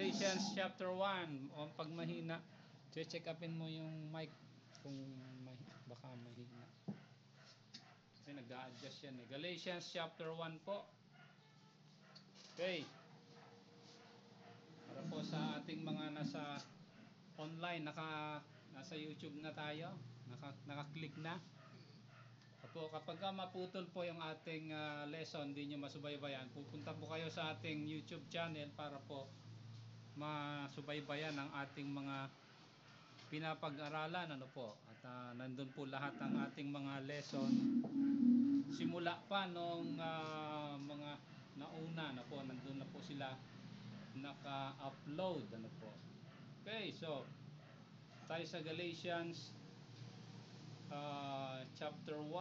Galatians chapter 1. O pag mahina, check upin mo yung mic kung baka mahina. Kasi nag-a-adjust yan eh. Galatians chapter 1 po. Okay. Para po sa ating mga nasa online, nasa YouTube na tayo, naka-click na. Kapag maputol po yung ating lesson, hindi nyo masubaybayan, pupunta po kayo sa ating YouTube channel para po masubaybayan ang ating mga pinapag-aralan, ano po. At nandun po lahat ng ating mga lesson simula pa nung mga nauna na po, nandun na po sila naka-upload, ano po. Okay, so tayo sa Galatians chapter 1.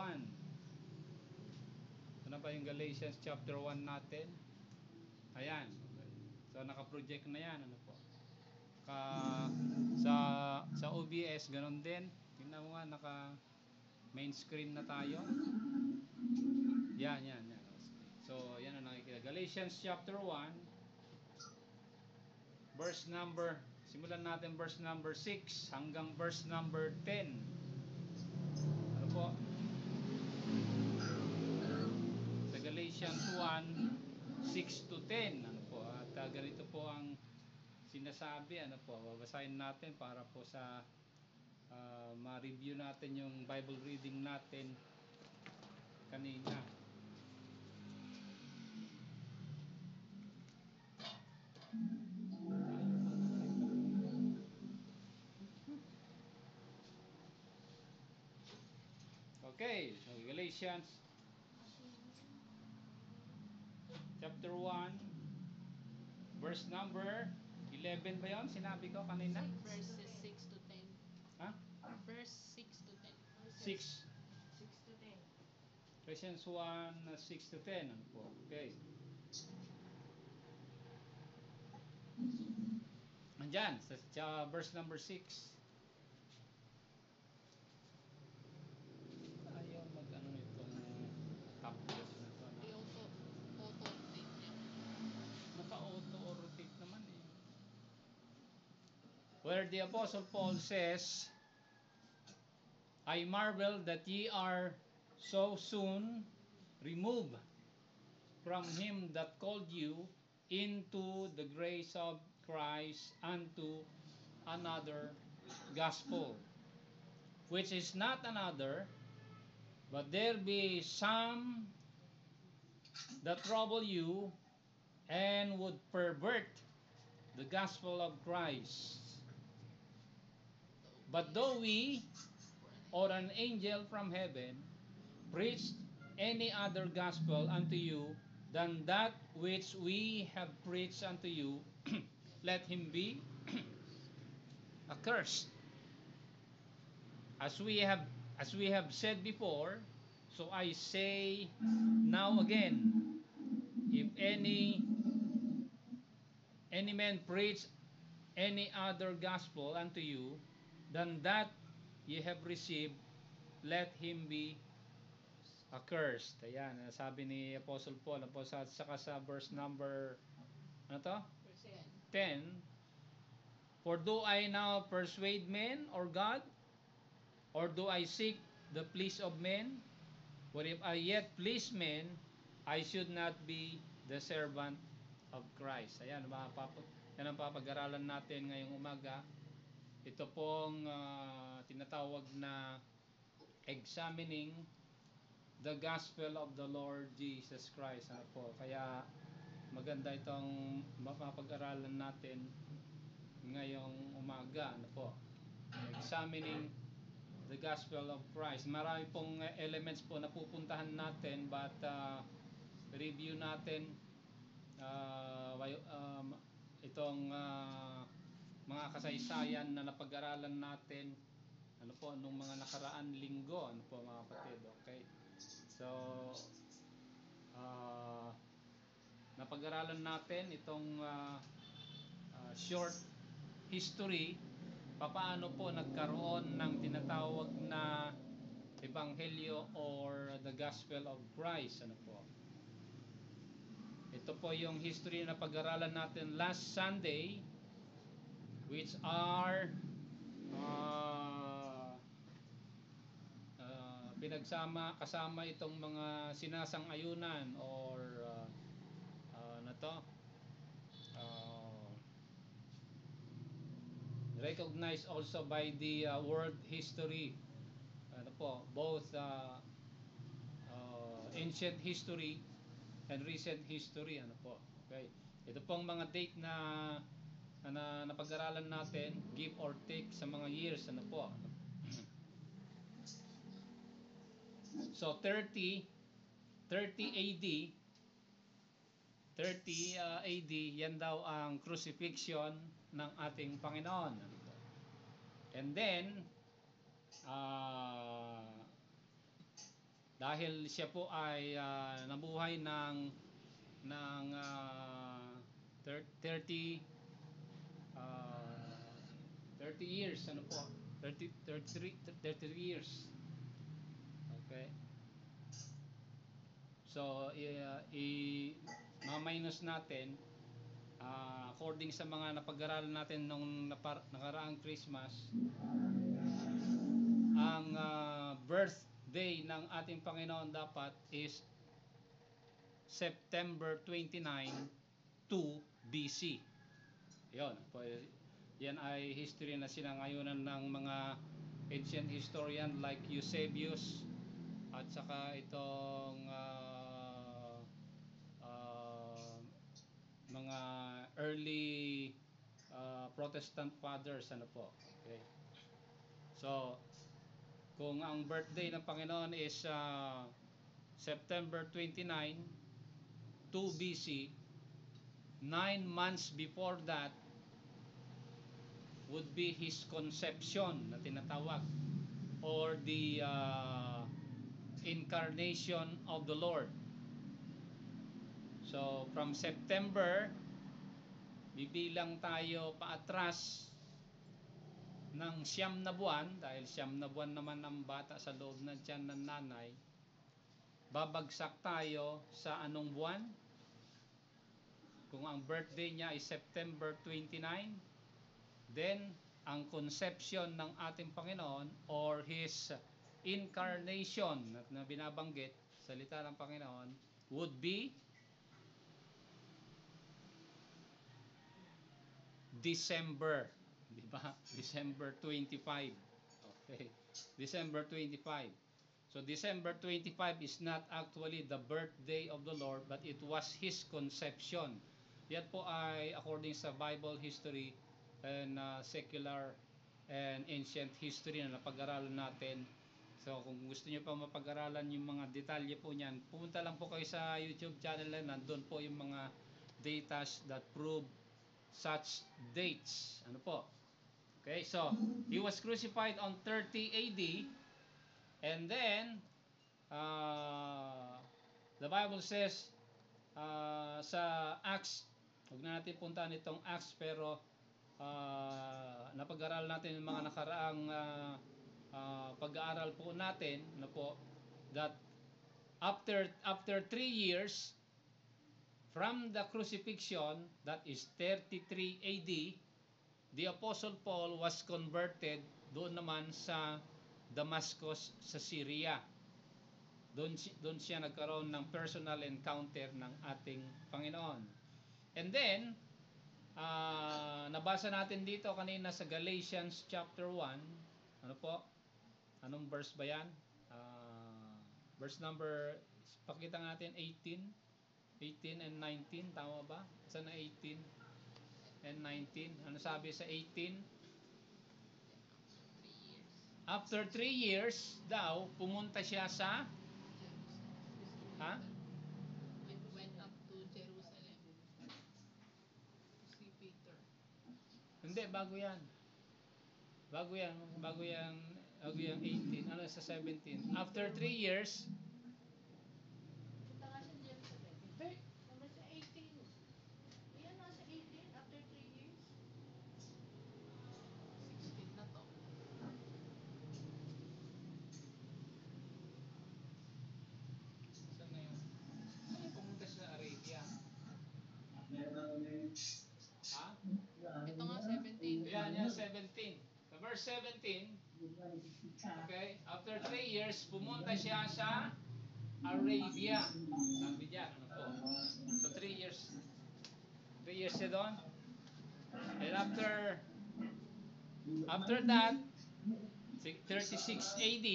Ano ba yung Galatians chapter 1 natin? Ayan. So naka-project na yan, ano po. Sa OBS ganoon din. Tingnan mo nga, naka main screen na tayo. Yan. So yan ang nakikita. Galatians chapter 1 verse number, simulan natin verse number 6 hanggang verse number 10. Ano po? Sa Galatians 1 6 to 10, ano po. At ganito po ang sinasabi, ano po. Babasahin natin para po sa ma-review natin yung Bible reading natin kanina. Okay, so Galatians chapter 1 verse number 11 ba yun? Sinabi ko kanina? Verses 6 to 10. Ha? Verse 6 to 10. 6 to 10. Galatians 1 6 to 10, ano po? Okay. Andyan, sa verse number 6. Ayaw mag-ano itong tablet na to. Auto-rotate niya. Naka-auto-rotate naman eh. Where the Apostle Paul says, I marvel that ye are so soon removed from him that called you into the grace of Christ unto another gospel, which is not another, but there be some that trouble you and would pervert the gospel of Christ. But though we or an angel from heaven preached any other gospel unto you than that which we have preached unto you, let him be accursed. As we have said before, so I say now again, if any man preach any other gospel unto you than that ye have received, let him be accursed. Ayan, sabi ni Apostle Paul, saka sa verse number, ano to? 10. For do I now persuade men or God? Or do I seek the please of men? For if I yet please men, I should not be the servant of Christ. Ayan, yan ang papag-aralan natin ngayong umaga. Ito pong tinatawag na examining the gospel of the Lord Jesus Christ. Ano po? Kaya maganda itong mapapag-aralan natin ngayong umaga. Ano po? Examining the gospel of Christ. Marami pong elements po na pupuntahan natin, but review natin itong mga kasaysayan na napag-aralan natin, ano po, nung mga nakaraan linggo, ano po mga kapatid. Okay, so napag-aralan natin itong short history, paano po nagkaroon ng tinatawag na ebanghelyo or the gospel of Christ. Ano po, ito po yung history na pag-aralan natin last Sunday. which are pinagsama kasama itong mga sinasang-ayunan or ano to, uh, recognized also by the world history, ano po, both ancient history and recent history, ano po. Okay, ito pong mga date na napag-aralan natin, give or take sa mga years, ano po. So 30 AD, 30 AD, yan daw ang crucifixion ng ating Panginoon. And then, uh, dahil siya po ay nabuhay ng 30 uh, 30 years, ano po? 33 years. Okay? So, ma-minus natin according sa mga napag-aralan natin nung nakaraang Christmas, ang birthday ng ating Panginoon dapat is September 29, 2 BC. Yon, yan ay history na sinangayunan ng mga ancient historian like Eusebius at saka itong mga early Protestant fathers, ano po. Okay. So, kung ang birthday ng Panginoon is September 29, 2 BC, 9 months before that would be his conception na tinatawag, or the incarnation of the Lord. So, from September, bibilang tayo paatras ng 9 na buwan, dahil 9 na buwan naman ang bata sa loob ng tiyan ng nanay, babagsak tayo sa anong buwan? Kung ang birthday niya ay September 29, then ang conception ng ating Panginoon or His incarnation na binabanggit, salita ng Panginoon, would be December, di ba? December 25. Okay. December 25. So December 25 is not actually the birthday of the Lord, but it was His conception. Yan po ay according sa Bible history and secular and ancient history na napag-aralan natin. So kung gusto niyo pa mapag-aralan yung mga detalye po niyan, pumunta lang po kayo sa YouTube channel na nandun po yung mga datas that prove such dates. Ano po? Okay, so He was crucified on 30 AD, and then the Bible says sa Acts, huwag na natin puntaan itong Acts, pero napag-aral natin yung mga nakaraang pag-aaral po natin na po, that after 3 years from the crucifixion, that is 33 AD, the Apostle Paul was converted doon naman sa Damascus sa Syria. Doon siya nagkaroon ng personal encounter ng ating Panginoon. And then, nabasa natin dito kanina sa Galatians chapter 1. Ano po? Anong verse ba yan? Verse number, pakita natin 18 and 19, tama ba? Saan na 18 and 19? Ano sabi sa 18? 3 years. After 3 years daw, pumunta siya sa Went up to Jerusalem to see Peter. Hindi, bago yan. Bago yung 18. Ano sa 17? After 3 years, Punta nga siya Jerusalem. hindi, Naman sa 18. Ayan, nasa 18 after 3 years. 16 na to. saan na yun? Ay, pumunta siya sa Arabia. Ha? Ito nga 17. Yan, verse 17, okay, after 3 years, pumunta siya sa Arabia. Sabi diyan, ano po? So 3 years siya doon. And after that, 36 AD,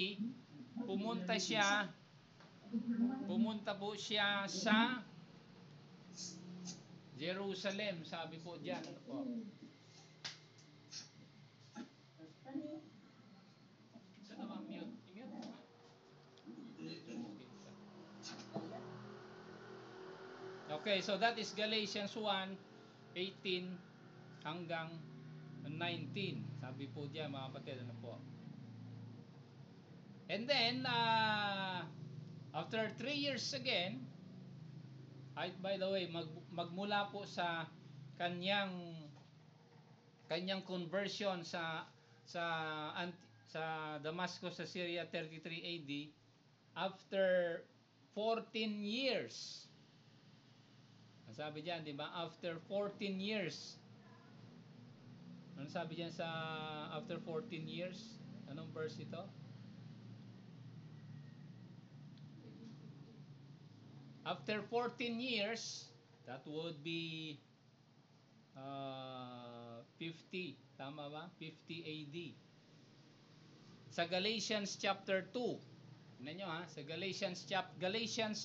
pumunta po siya sa Jerusalem, sabi po diyan, ano po? Saan ba mute? I-mute mo nga. Okay, so that is Galatians 1:18 hanggang 19. Sabi po diyan, mga kapatid, ano po? And then, after 3 years again, by the way, magmula po sa kanyang conversion sa sa Damascus sa Syria 33 AD, after 14 years. Ang sabi diyan, 'di ba? After 14 years. Ano sabi diyan sa after 14 years? Anong verse ito? After 14 years, that would be 50, tama ba? 50 AD. Sa Galatians chapter 2. Tingnan nyo ha, sa Galatians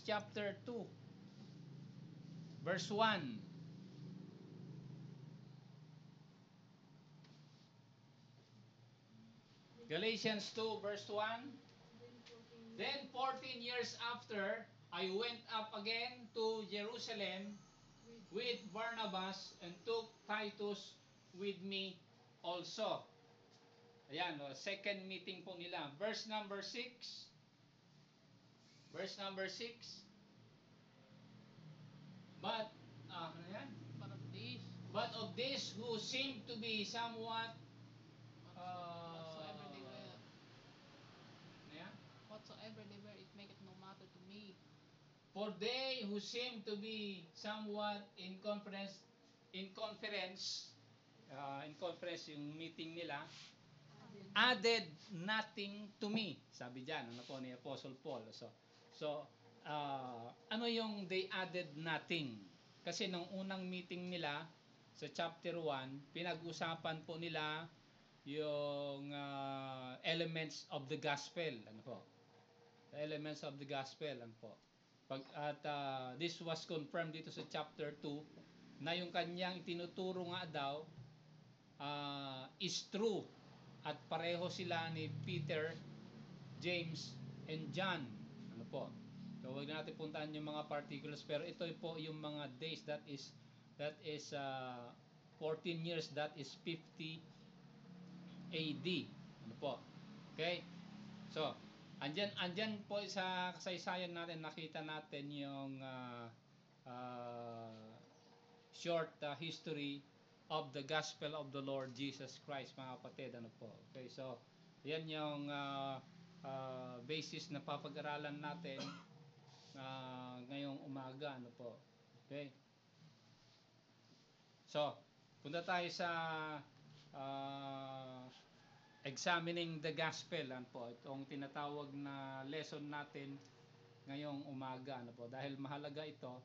chapter 2. Verse 1. Galatians 2 verse 1. Then 14 years after, I went up again to Jerusalem with Barnabas and took Titus with me also. Ayan, second meeting po nila. Verse number 6. Verse number 6. But, ano yan? But of this who seemed to be somewhat, whatsoever they were, ano yan? whatsoever they were, it maketh no matter to me. For they who seem to be somewhat in conference yung meeting nila, added nothing to me. Sabi diyan, ano po ni Apostle Paul. So ano yung they added nothing? Kasi nung unang meeting nila sa chapter 1, pinag-usapan po nila yung elements of the gospel. Ano po? The elements of the gospel. Ano po? This was confirmed dito sa chapter 2 na yung kanyang itinuturo nga daw is true at pareho sila ni Peter, James, and John. Ano po? So wag natin puntahan yung mga particulars, pero ito po yung mga days that is 14 years, that is 50 AD. Ano po? Okay? So, andyan po sa kasaysayan natin, nakita natin yung short history of the gospel of the Lord Jesus Christ, mga kapatid. Ano po? Okay, so yan yung basis na papag-aralan natin ngayong umaga. Ano po? Okay, so punta tayo sa examining the gospel. Ano po? Itong tinatawag na lesson natin ngayong umaga. Ano po? Dahil mahalaga ito,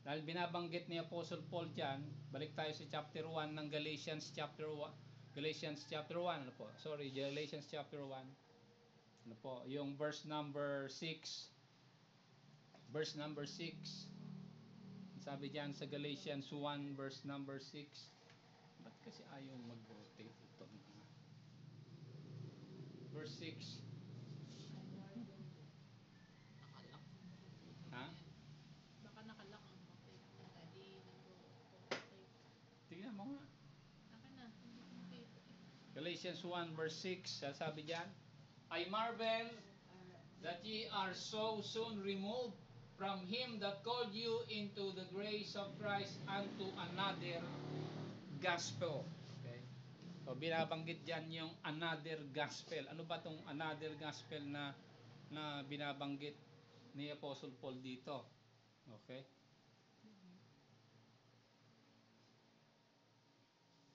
dahil binabanggit ni Apostle Paul dyan, balik tayo sa chapter 1 ng Galatians chapter 1. Galatians chapter 1, ano po? Sorry, Galatians chapter 1. Ano po? Yung verse number 6. Verse number 6. Sabi dyan sa Galatians 1 verse number 6. Ba't kasi ayaw mag-rotate ito? Verse 6. Nakalak. Ha? Baka nakalak ang rotate. Hindi Tingnan mo nga. Akin na, hindi rotate. Galatians 1 verse 6, sabi diyan, I marvel that ye are so soon removed from him that called you into the grace of Christ unto another gospel. Okay? So binabanggit diyan yung another gospel. Ano ba tong another gospel na binabanggit ni Apostle Paul dito? Okay?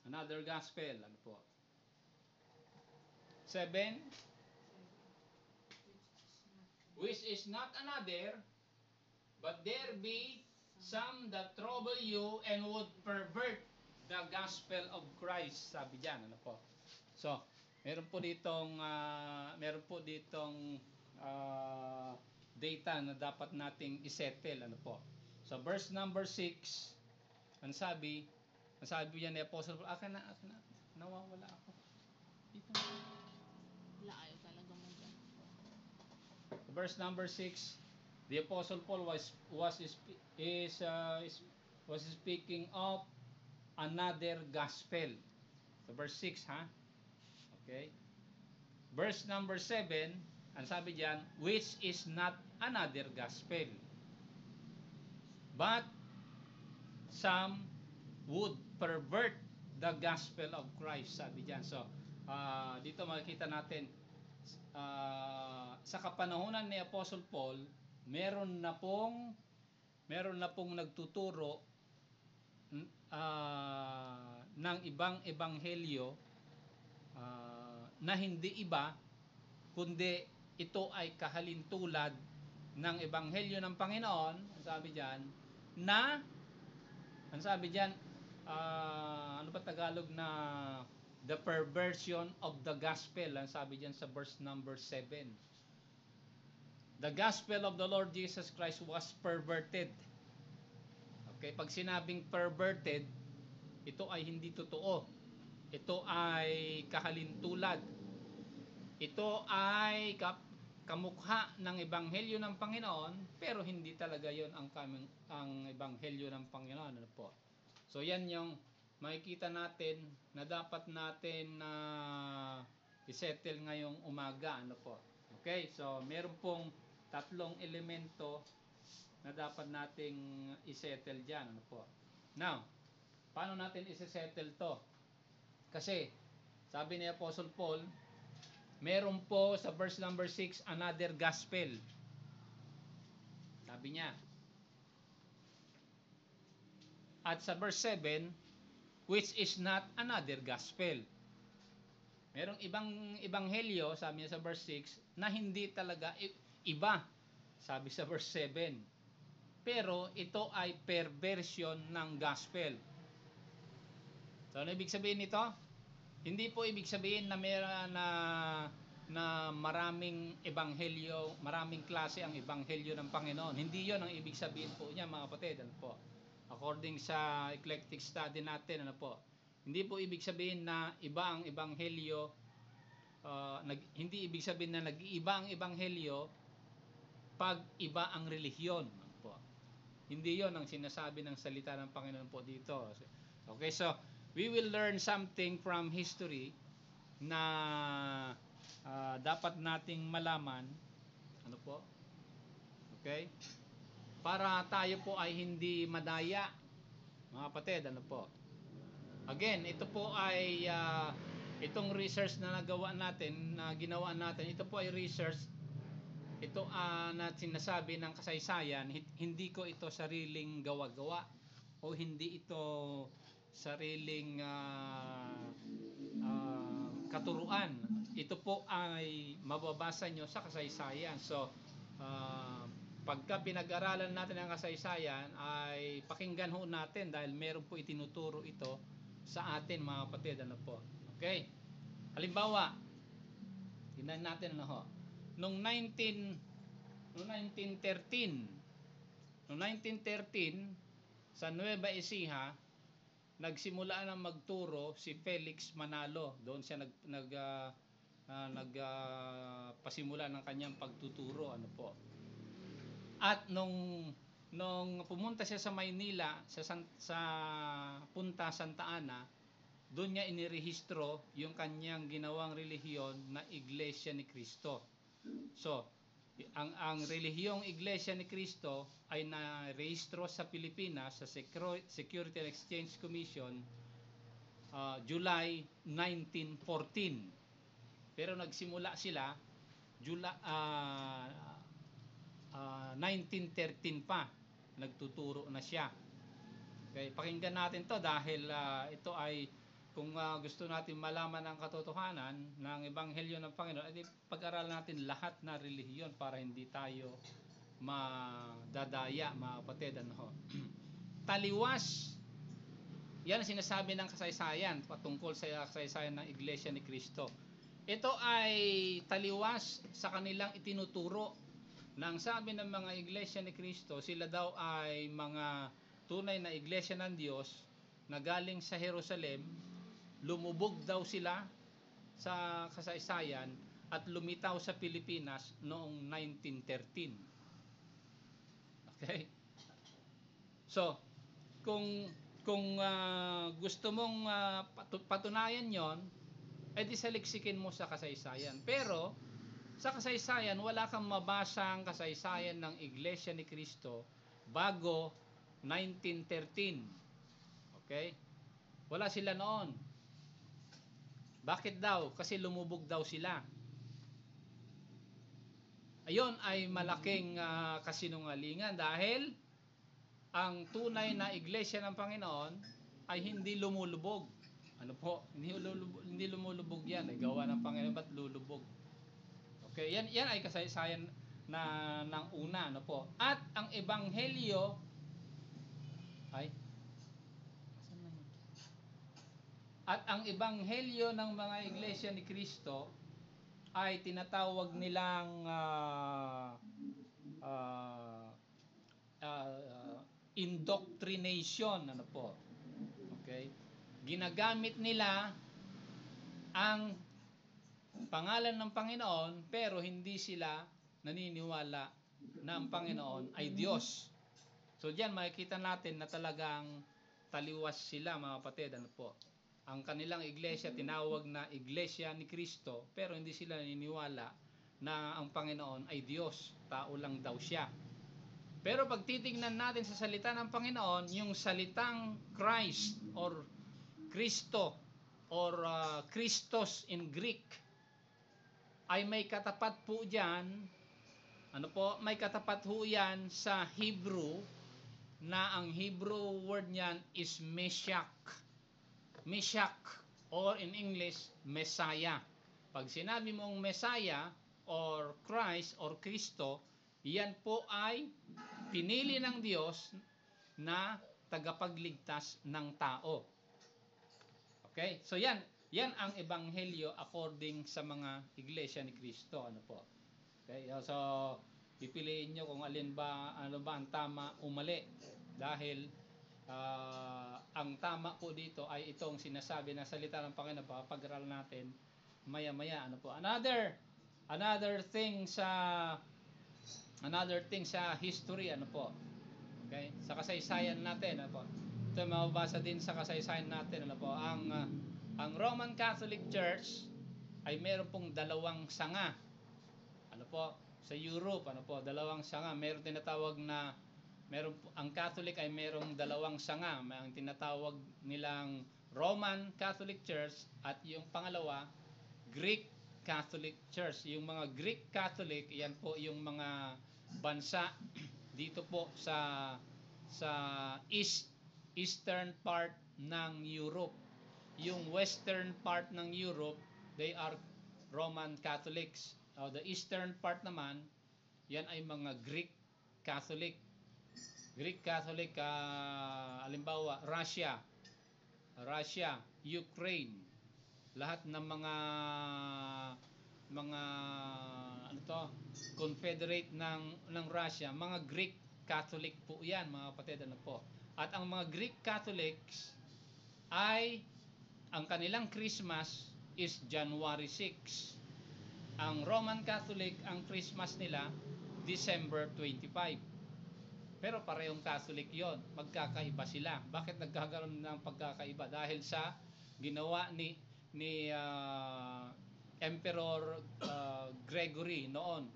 Another gospel, ano po? 7, which is not another, but there be some that trouble you and would pervert the gospel of Christ. Sabi diyan, ano po? So, meron po ditong data na dapat nating isettle, ano po? So, verse number 6, ang sabi yan ni Apostle Paul, nawawala ako. Dito. Wala, ayaw talaga mo dyan. Verse number 6, the Apostle Paul was speaking of another gospel. So verse 6, ha? Okay. Verse number 7, ang sabi diyan, which is not another gospel, but some would pervert the gospel of Christ. Sabi diyan. So, dito makikita natin, sa kapanahunan ni Apostle Paul, meron na pong nagtuturo ng ibang ebanghelyo na hindi iba kundi ito ay kahalintulad ng ebanghelyo ng Panginoon. Ang sabi diyan, ano ba Tagalog na the perversion of the gospel. Ang sabi diyan sa verse number 7. The gospel of the Lord Jesus Christ was perverted. Okay, pag sinabing perverted, ito ay hindi totoo. Ito ay kahalintulad. Ito ay kamukha ng ebanghelyo ng Panginoon, pero hindi talaga 'yon ang ebanghelyo ng Panginoon, ano po. So yan yung makikita natin na dapat natin isettle ngayong umaga, ano po. Okay? So meron pong tatlong elemento na dapat nating isettle diyan, ano po. Now, paano natin isettle 'to? Kasi sabi ni Apostle Paul, meron po sa verse number 6 another gospel. Sabi niya. At sa verse 7, which is not another gospel. Merong ibang ebanghelyo, sabi niya sa verse 6, na hindi talaga iba, sabi sa verse 7. Pero ito ay perversion ng gospel. So, ano ibig sabihin nito? Hindi po ibig sabihin na meron na maraming ebanghelyo, maraming klase ang ebanghelyo ng Panginoon. Hindi 'yon ang ibig sabihin po niya, mga kapatid, ano po. According sa eclectic study natin, ano po. Hindi po ibig sabihin na iba ang ebanghelyo, hindi ibig sabihin na nag-iiba ang ebanghelyo pag iba ang relihiyon, ano po. Hindi 'yon ang sinasabi ng salita ng Panginoon po dito. Okay, so we will learn something from history na dapat nating malaman, ano po, okay, para tayo po ay hindi madaya, mga kapatid, ano po. Again, ito po ay itong research na ginawa natin, ito po ay research, ito na sinasabi ng kasaysayan, hindi ko ito sariling gawa-gawa o hindi ito sariling katuruan. Ito po ay mababasa nyo sa kasaysayan. So, pagka pinag-aralan natin ang kasaysayan, ay pakinggan ho natin dahil meron po itinuturo ito sa atin, mga kapatid, ano po. Okay? Halimbawa, tingnan natin, ano ho. Noong 1913, sa Nueva Ecija, nagsimula na magturo si Felix Manalo. Doon siya pasimula ng kanyang pagtuturo, ano po. At nung pumunta siya sa Maynila, sa Punta Santa Ana, doon niya inirehistro yung kanyang ginawang relihiyon na Iglesia ni Cristo. So, ang relihiyong Iglesia ni Cristo ay na-rehistro sa Pilipinas sa Security and Exchange Commission July 1914. Pero nagsimula sila July 1913 pa. Nagtuturo na siya. Okay, pakinggan natin 'to dahil ito ay kung gusto natin malaman ang katotohanan ng Ebanghelyo ng Panginoon, edi pag-aralan natin lahat na relihiyon para hindi tayo madadaya, mga kapatid. Ano? Taliwas, yan ang sinasabi ng kasaysayan patungkol sa kasaysayan ng Iglesia ni Cristo. Ito ay taliwas sa kanilang itinuturo na ang sabi ng mga Iglesia ni Cristo, sila daw ay mga tunay na Iglesia ng Diyos na galing sa Jerusalem, lumubog daw sila sa kasaysayan at lumitaw sa Pilipinas noong 1913. Okay? So, kung gusto mong patunayan 'yon, edi saliksikin mo sa kasaysayan. Pero sa kasaysayan, wala kang mabasang kasaysayan ng Iglesia ni Cristo bago 1913. Okay? Wala sila noon. Bakit daw? Kasi lumubog daw sila. Ayon ay malaking kasinungalingan dahil ang tunay na iglesia ng Panginoon ay hindi lumulubog. Ano po? Hindi lumulubog yan. Ay gawa ng Panginoon, ba't lulubog? Okay, yan ay kasaysayan na ng una, ano po. At ang ebanghelyo ay asan na yun? At ang ebanghelyo ng mga iglesia ni Cristo ay tinatawag nilang indoctrination, ano po. Okay? Ginagamit nila ang pangalan ng Panginoon pero hindi sila naniniwala na ang Panginoon ay Diyos. So diyan makikita natin na talagang taliwas sila, mga kapatid, ano po. Ang kanilang iglesia tinawag na Iglesia ni Cristo pero hindi sila naniniwala na ang Panginoon ay Diyos, tao lang daw siya. Pero pag titingnan natin sa salita ng Panginoon, yung salitang Christ or Kristo or Christos in Greek ay may katapat po diyan, ano po, may katapat po yan sa Hebrew na ang Hebrew word niyan is Meshach. Meshach or in English, Messiah. Pag sinabi mong Messiah or Christ or Kristo, yan po ay pinili ng Diyos na tagapagligtas ng tao. Okay? So yan ang ebanghelyo according sa mga iglesia ni Cristo, ano po. Okay? So pipiliin niyo kung alin ba ang tama o mali dahil ang tama po dito ay itong sinasabi ng salita ng Panginoon. Pag-aralan natin maya-maya, ano po. Another thing sa history, ano po. Okay? Sa kasaysayan natin, ano po. Ito mababasa din sa kasaysayan natin, ano po. Ang Roman Catholic Church ay meron pong dalawang sanga. Ano po? Sa Europe, ano po, dalawang sanga. Meron tinatawag na ang Catholic ay merong dalawang sanga. May ang tinatawag nilang Roman Catholic Church at yung pangalawa, Greek Catholic Church. Yung mga Greek Catholic, yan po yung mga bansa dito po sa eastern part ng Europe. Yung western part ng Europe, they are Roman Catholics. The eastern part naman, yan ay mga Greek Catholic. Greek Catholic, halimbawa, Russia, Ukraine, lahat ng mga ano to, confederate ng Russia, mga Greek Catholic po 'yan, mga kapatid, ano po. At ang mga Greek Catholics ay ang kanilang Christmas is January 6. Ang Roman Catholic, ang Christmas nila December 25. Pero parehong Catholic yon, magkakaiba sila. Bakit nagkakaroon ng pagkakaiba? Dahil sa ginawa ni Emperor Gregory noon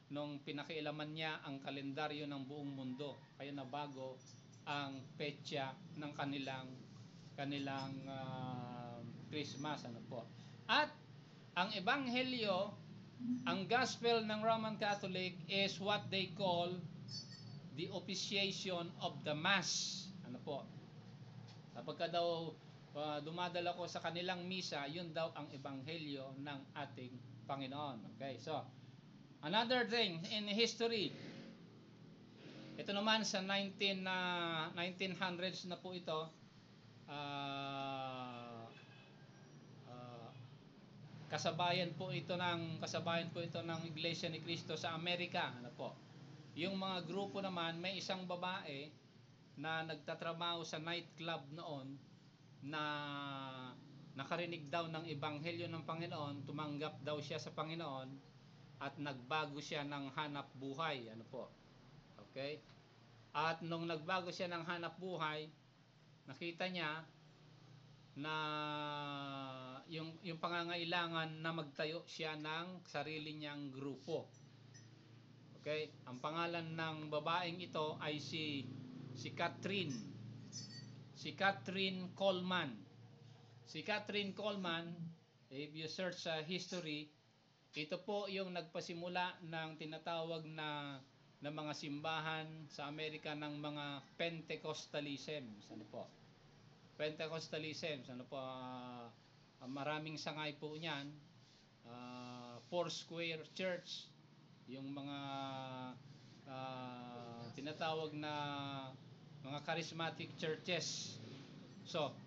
nung pinakialaman niya ang kalendaryo ng buong mundo. Kaya nabago ang petsa ng kanilang Christmas, ano po. At ang ebanghelyo, ang gospel ng Roman Catholic is what they call the officiation of the Mass. Ano po? Kapag daw dumadala ko sa kanilang misa, yun daw ang ebanghelyo ng ating Panginoon. Okay, so another thing in history, ito naman sa 1900s na po ito, ah, ah, kasabayan po ito ng Iglesia ni Cristo sa Amerika, ano po. Yung mga grupo naman, may isang babae na nagtatrabaho sa nightclub noon na nakarinig daw ng ebanghelyo ng Panginoon, tumanggap daw siya sa Panginoon at nagbago siya ng hanap buhay, ano po. Okay? At nung nagbago siya ng hanap buhay, nakita niya na yung pangangailangan na magtayo siya ng sarili niyang grupo. Okay? Ang pangalan ng babaeng ito ay si Catherine. Si Catherine Coleman. Si Catherine Coleman, if you search sa history, ito po yung nagpasimula ng tinatawag na mga simbahan sa Amerika ng mga Pentecostalism. Ano po? Pentecostalism, ano po, maraming sangay po niyan. Foursquare Church, yung mga tinatawag na mga charismatic churches. So,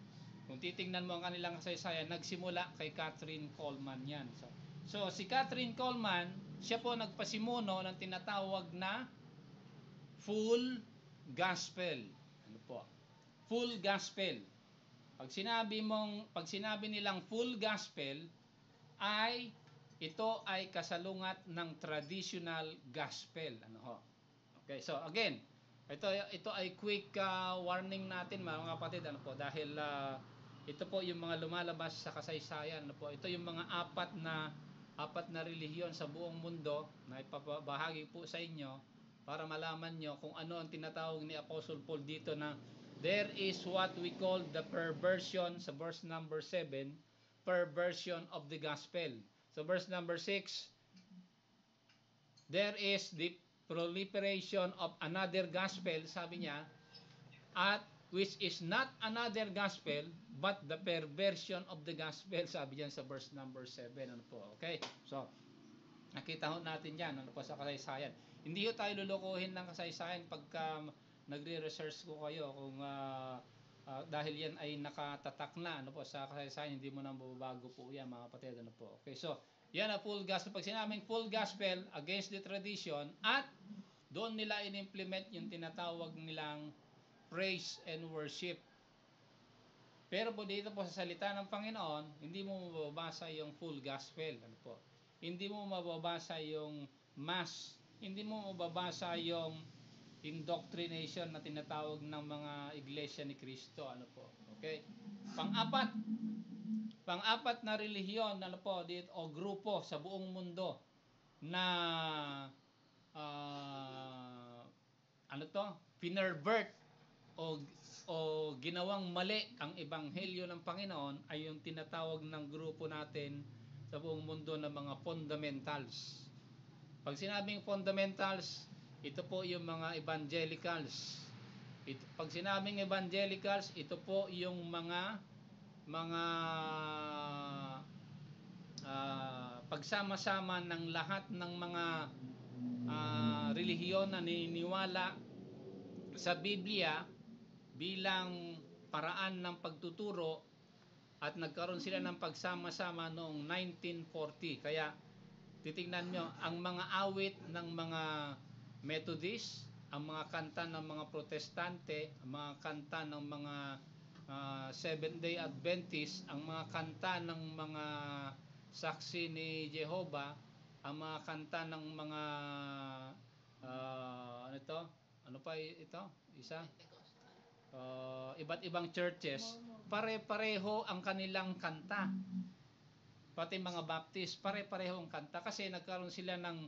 kung titingnan mo ang kanilang kasaysayan, nagsimula kay Catherine Coleman yan. So si Catherine Coleman, siya po nagpasimuno ng tinatawag na full gospel. Ano po? Full gospel. Pag sinabi nilang full gospel, ay ito ay kasalungat ng traditional gospel. Ano ho? Okay, so again, ito ay quick warning natin mga kapatid, ano po, dahil ito po yung mga lumalabas sa kasaysayan, ano po. Ito yung mga apat na relihiyon sa buong mundo na ipapahagi po sa inyo para malaman nyo kung ano ang tinatawag ni Apostle Paul dito na there is what we call the perversion, sa verse number 7, perversion of the gospel. So verse number 6, there is the proliferation of another gospel, sabi niya, at which is not another gospel but the perversion of the gospel, sabi diyan sa verse number 7. Ano po? Okay, so nakita ho natin yan, ano po, sa kasaysayan. Hindi ho tayo lulukuhin ng kasaysayan pagka nagre-research ko kayo kung dahil yan ay nakatatak na, ano po, sa kasaysayan, hindi mo nang mababago po yan mga kapatid, ano po. Okay, so yan ang full gospel. Pag sinabing full gospel, against the tradition, at doon nila in-implement yung tinatawag nilang praise and worship. Pero po dito po sa salita ng Panginoon, hindi mo mababasa yung full gospel. Ano po? Hindi mo mababasa yung mass. Hindi mo mababasa yung indoctrination na tinatawag ng mga iglesia ni Cristo. Ano po? Okay? Pang-apat na relihiyon, ano po, dito, o grupo sa buong mundo na ano to? Pinervert o ginawang mali ang ebanghelyo ng Panginoon ay yung tinatawag ng grupo natin sa buong mundo ng mga fundamentals. Pag sinabing fundamentals, ito po yung mga evangelicals. Pag sinabing evangelicals, ito po yung mga pagsama-sama ng lahat ng mga relihiyon na naniniwala sa Biblia bilang paraan ng pagtuturo, at nagkaroon sila ng pagsama-sama noong 1940. Kaya titingnan nyo ang mga awit ng mga Methodist, ang mga kanta ng mga Protestante, ang mga kanta ng mga Seventh-day Adventist, ang mga kanta ng mga saksi ni Jehovah, ang mga kanta ng mga ano pa ito? Isa? Iba't ibang churches, pare-pareho ang kanilang kanta. Pati mga Baptist, pare-pareho ang kanta kasi nagkaroon sila ng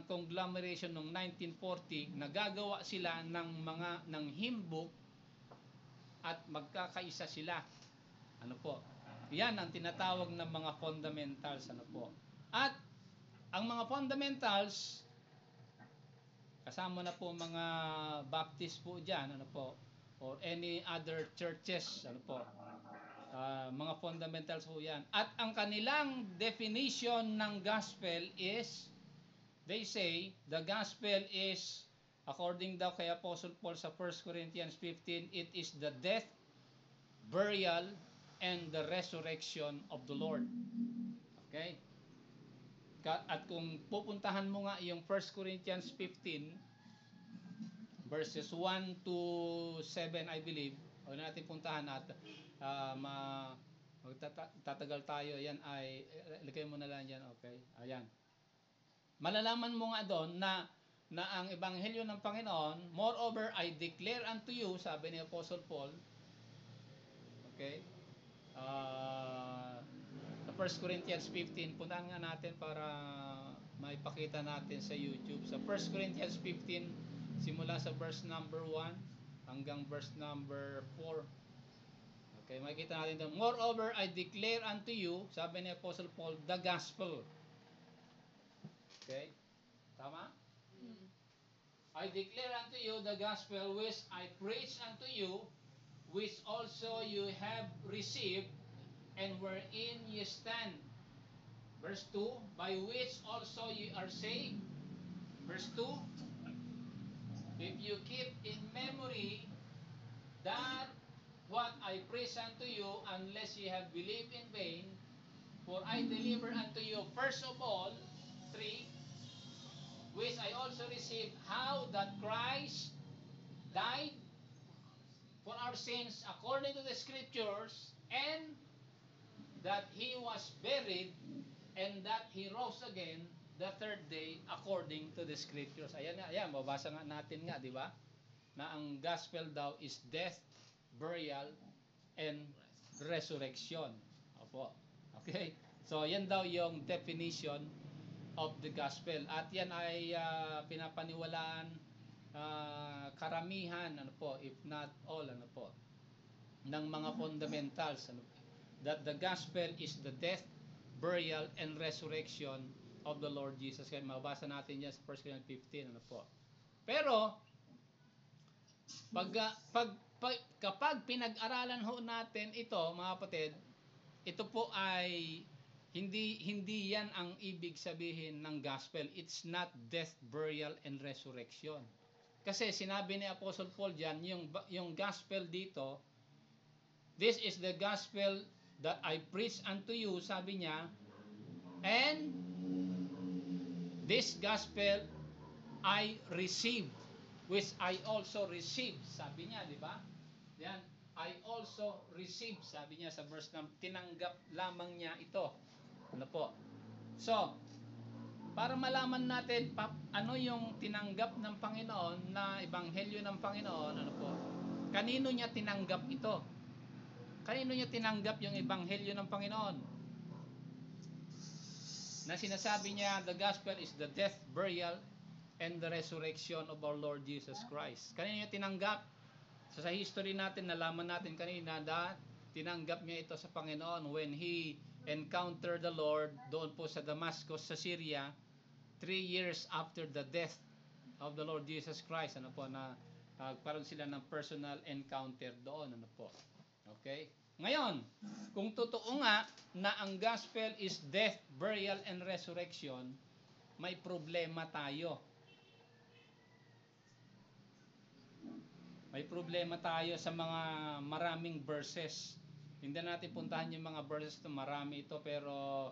conglomeration noong 1940, nagagawa sila ng hymn book at magkakaisa sila. Ano po? Yan ang tinatawag ng mga fundamentals, ano po. At ang mga fundamentals, kasama na po mga Baptist po diyan, ano po, or any other churches, ano po. Mga fundamentals ho yan. At ang kanilang definition ng gospel is, they say, the gospel is, according daw kay Apostle Paul sa 1 Corinthians 15, it is the death, burial, and the resurrection of the Lord. Okay? At kung pupuntahan mo nga yung 1 Corinthians 15, verses 1 to 7, I believe, huwag na natin puntahan at tatagal tayo. Yan ay, ilagay mo na lang yan, okay? Ayan. Malalaman mo nga doon na ang ebanghelyo ng Panginoon, moreover, I declare unto you, sabi ni Apostle Paul, okay? Sa 1 Corinthians 15, puntahan nga natin para maipakita natin sa YouTube. Sa 1 Corinthians 15, simula sa verse number 1 hanggang verse number 4. Okay, makikita natin doon. Moreover, I declare unto you, sabi ni Apostle Paul, the gospel. Okay? Tama? I declare unto you the gospel which I preach unto you, which also you have received, and wherein ye stand. Verse 2, by which also ye are saved. Verse 2, if you keep in memory that what I preach unto you, unless ye have believed in vain, for I deliver unto you first of all, 3, which I also received, how that Christ died for our sins according to the Scriptures, and that He was buried, and that He rose again the third day according to the Scriptures. Ayan, ayan, mabasa nga natin nga, di ba? Na ang gospel daw is death, burial, and resurrection. Opo. Okay? So, yan daw yung definition of the gospel. At yan ay pinapaniwalaan karamihan, ano po, if not all, ano po, ng mga fundamentals, ano, that the gospel is the death, burial, and resurrection of the Lord Jesus. Kaya mabasa natin yan sa 1 Corinthians 15, ano po. Pero, kapag pinag-aralan ho natin ito, mga kapatid, ito po ay hindi yan ang ibig sabihin ng gospel. It's not death, burial, and resurrection. Kasi sinabi ni Apostle Paul diyan, yung gospel dito, this is the gospel that I preach unto you, sabi niya, and this gospel I received, which I also received, sabi niya, di ba? Yan, I also received, sabi niya sa verse na tinanggap lamang niya ito. Ano po? So, para malaman natin ano yung tinanggap ng Panginoon na ebanghelyo ng Panginoon, ano po? Kanino niya tinanggap ito? Kanino niya tinanggap yung ebanghelyo ng Panginoon? Na sinasabi niya, the gospel is the death, burial, and the resurrection of our Lord Jesus Christ. Kanino niya tinanggap? So, sa history natin, nalaman natin kanina na tinanggap niya ito sa Panginoon when He encountered the Lord doon po sa Damascus, sa Syria, 3 years after the death of the Lord Jesus Christ. Ano po, na parang sila ng personal encounter doon. Ano po. Okay? Ngayon, kung totoo nga na ang gospel is death, burial, and resurrection, may problema tayo. May problema tayo sa mga maraming verses. Hindi natin puntahan yung mga verses na marami ito, pero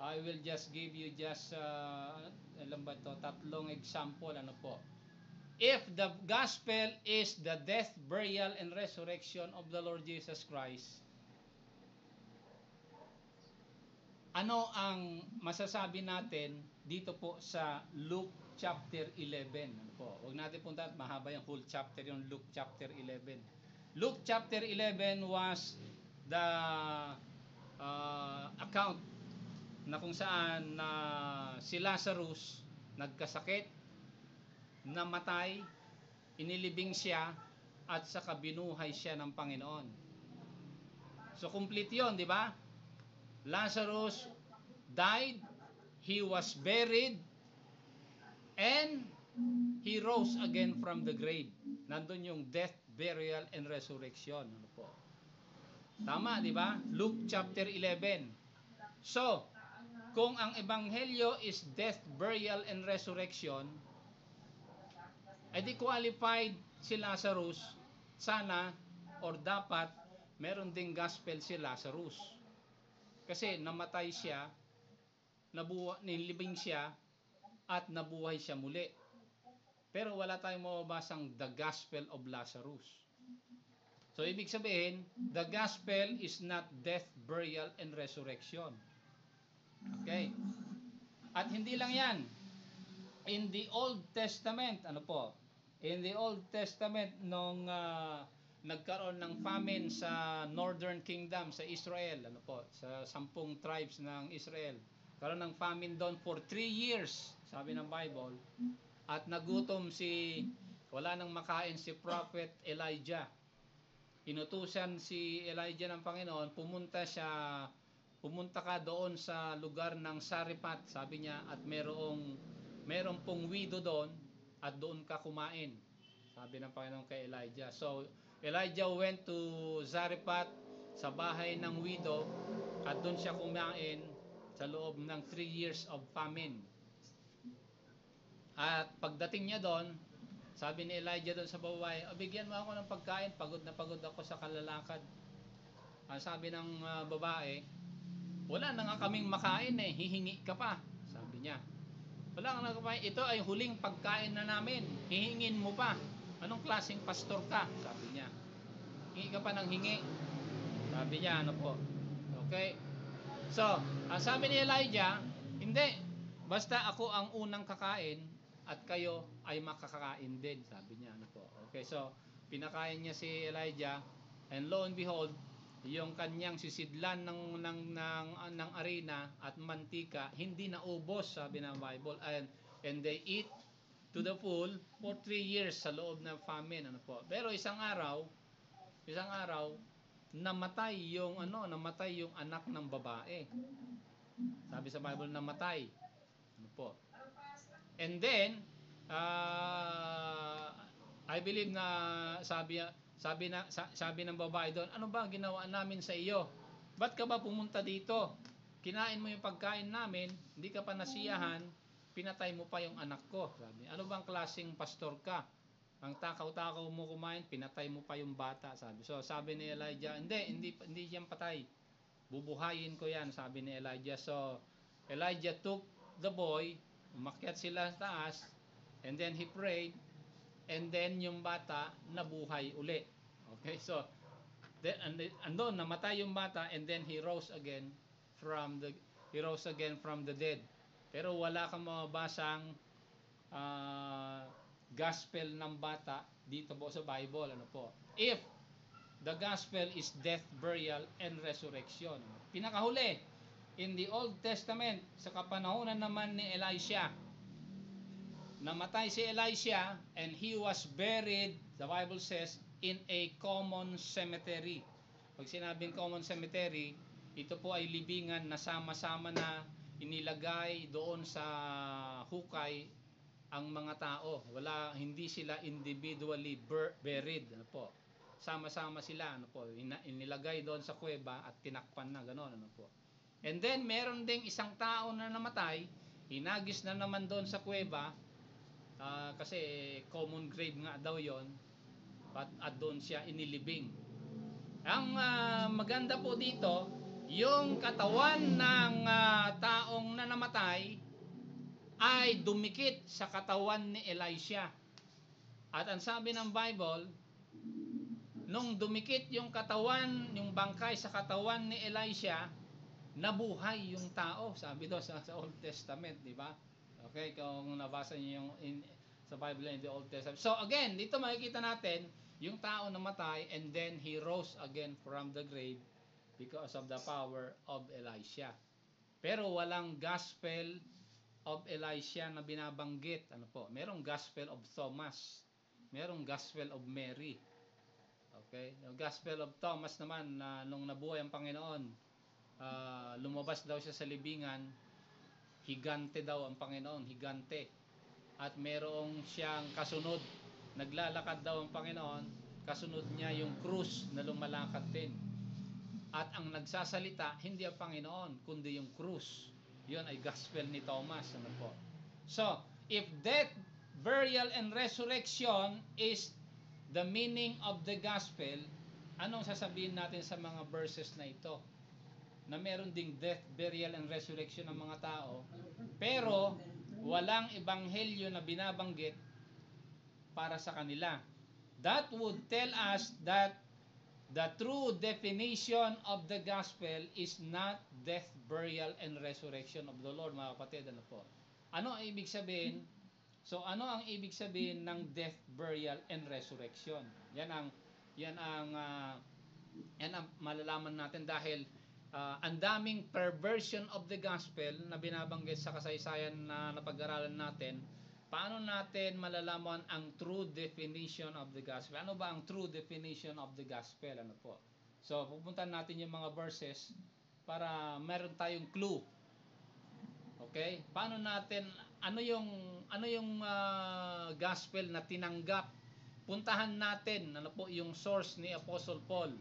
I will just give you just tatlong example. Ano po? If the gospel is the death, burial, and resurrection of the Lord Jesus Christ, ano ang masasabi natin dito po sa Luke chapter 11? Ano po? Huwag natin puntahan, mahaba yung whole chapter, yung Luke chapter 11. Luke chapter 11 was the account na kung saan si Lazarus nagkasakit, namatay, inilibing siya, at saka binuhay siya ng Panginoon. So complete 'yon, di ba? Lazarus died, he was buried, and he rose again from the grave. Nandun yung death, burial, and resurrection. Ano po? Tama, di ba? Luke chapter 11. So, kung ang ebanghelyo is death, burial, and resurrection, edi qualified si Lazarus, sana or dapat meron ding gospel si Lazarus. Kasi namatay siya, nilibing siya, at nabuhay siya muli. Pero wala tayong mababasang the gospel of Lazarus. So, ibig sabihin, the gospel is not death, burial, and resurrection. Okay? At hindi lang yan. In the Old Testament, ano po? In the Old Testament, nung nagkaroon ng famine sa Northern Kingdom, sa Israel, ano po? Sa 10 tribes ng Israel. Karoon ng famine doon for 3 years, sabi ng Bible. At nagutom wala nang makain si Prophet Elijah. Inutusan si Elijah ng Panginoon, pumunta ka doon sa lugar ng Sarephat, sabi niya, at merong pong widow doon, at doon ka kumain, sabi ng Panginoon kay Elijah. So, Elijah went to Zarephath, sa bahay ng widow, at doon siya kumain sa loob ng 3 years of famine. At pagdating niya doon, sabi ni Elijah doon sa babae, bigyan mo ako ng pagkain, pagod na pagod ako sa kalalakad. Sabi ng babae, wala na nga kaming makain hihingi ka pa. Sabi niya, wala nga nakapain, ito ay huling pagkain na namin, hihingin mo pa. Anong klaseng pastor ka? Sabi niya, hingi ka pa ng hingi. Sabi niya, ano po. Okay? So, sabi ni Elijah, hindi, basta ako ang unang kakain, at kayo ay makakakain din, sabi niya, ano po. Okay, so pinakain niya si Elijah, and lo and behold, yung kanyang sisidlan ng arena at mantika hindi naubos, sabi ng Bible, and they eat to the full for 3 years sa loob ng famine, ano po. Pero isang araw namatay yung anak ng babae. Sabi sa Bible, namatay, ano po. And then, I believe na sabi ng babae doon, ano ba ginawa namin sa iyo? Ba't ka ba pumunta dito? Kinain mo yung pagkain namin, hindi ka pa nasiyahan, pinatay mo pa yung anak ko. Sabi, ano bang klaseng pastor ka? Ang takaw-takaw mo kumain, pinatay mo pa yung bata, sabi. So sabi ni Elijah, hindi yan patay. Bubuhayin ko yan, sabi ni Elijah. So Elijah took the boy, umakyat sila sa taas, and then he prayed, and then yung bata nabuhay uli. Okay, so andun namatay yung bata, and then he rose again from the dead. Pero wala kang mababasang gospel ng bata dito po sa Bible, ano po. If the gospel is death, burial, and resurrection. Pinakahuli, in the Old Testament, sa kapanahonan naman ni Elisha, namatay si Elisha, and he was buried, the Bible says, in a common cemetery. Pag sinabing common cemetery, ito po ay libingan na sama-sama na inilagay doon sa hukay ang mga tao. Hindi sila individually buried, ano po. Sama-sama sila, ano po, inilagay doon sa kuweba at tinakpan na gano'n, ano po. And then meron ding isang tao na namatay, hinagis na naman doon sa kuweba, kasi common grave nga daw yon, at doon siya inilibing. Ang maganda po dito, yung katawan ng taong na namatay ay dumikit sa katawan ni Elisha. At ang sabi ng Bible, nung dumikit yung bangkay sa katawan ni Elisha, nabuhay yung tao, sabi doon sa Old Testament, di ba? Okay, kung nabasa niyo yung sa Bible in the Old Testament. So again, dito makikita natin yung tao namatay, and then he rose again from the grave because of the power of Elisha. Pero walang gospel of Elisha na binabanggit, ano po. Merong gospel of Thomas, merong gospel of Mary. Okay? Yung gospel of Thomas naman, na nung nabuhay ang Panginoon, lumabas daw siya sa libingan, higante daw ang Panginoon, higante. At merong siyang kasunod, naglalakad daw ang Panginoon, kasunod niya yung krus na lumalakad din. At ang nagsasalita, hindi ang Panginoon, kundi yung krus. Yun ay gospel ni Thomas. Ano po? So, if death, burial, and resurrection is the meaning of the gospel, anong sasabihin natin sa mga verses na ito? Na meron ding death, burial, and resurrection ng mga tao, pero walang ebanghelyo na binabanggit para sa kanila. That would tell us that the true definition of the gospel is not death, burial, and resurrection of the Lord, mga kapatid. Ano po? Ano ang ibig sabihin? So, ano ang ibig sabihin ng death, burial, and resurrection? Yan ang malalaman natin dahil ang daming perversion of the gospel na binabanggit sa kasaysayan na napag-aralan natin. Paano natin malalaman ang true definition of the gospel? Ano ba ang true definition of the gospel? Ano po? So, pupuntahan natin yung mga verses para meron tayong clue. Okay? Paano natin ano yung gospel na tinanggap? Puntahan natin ano po yung source ni Apostle Paul.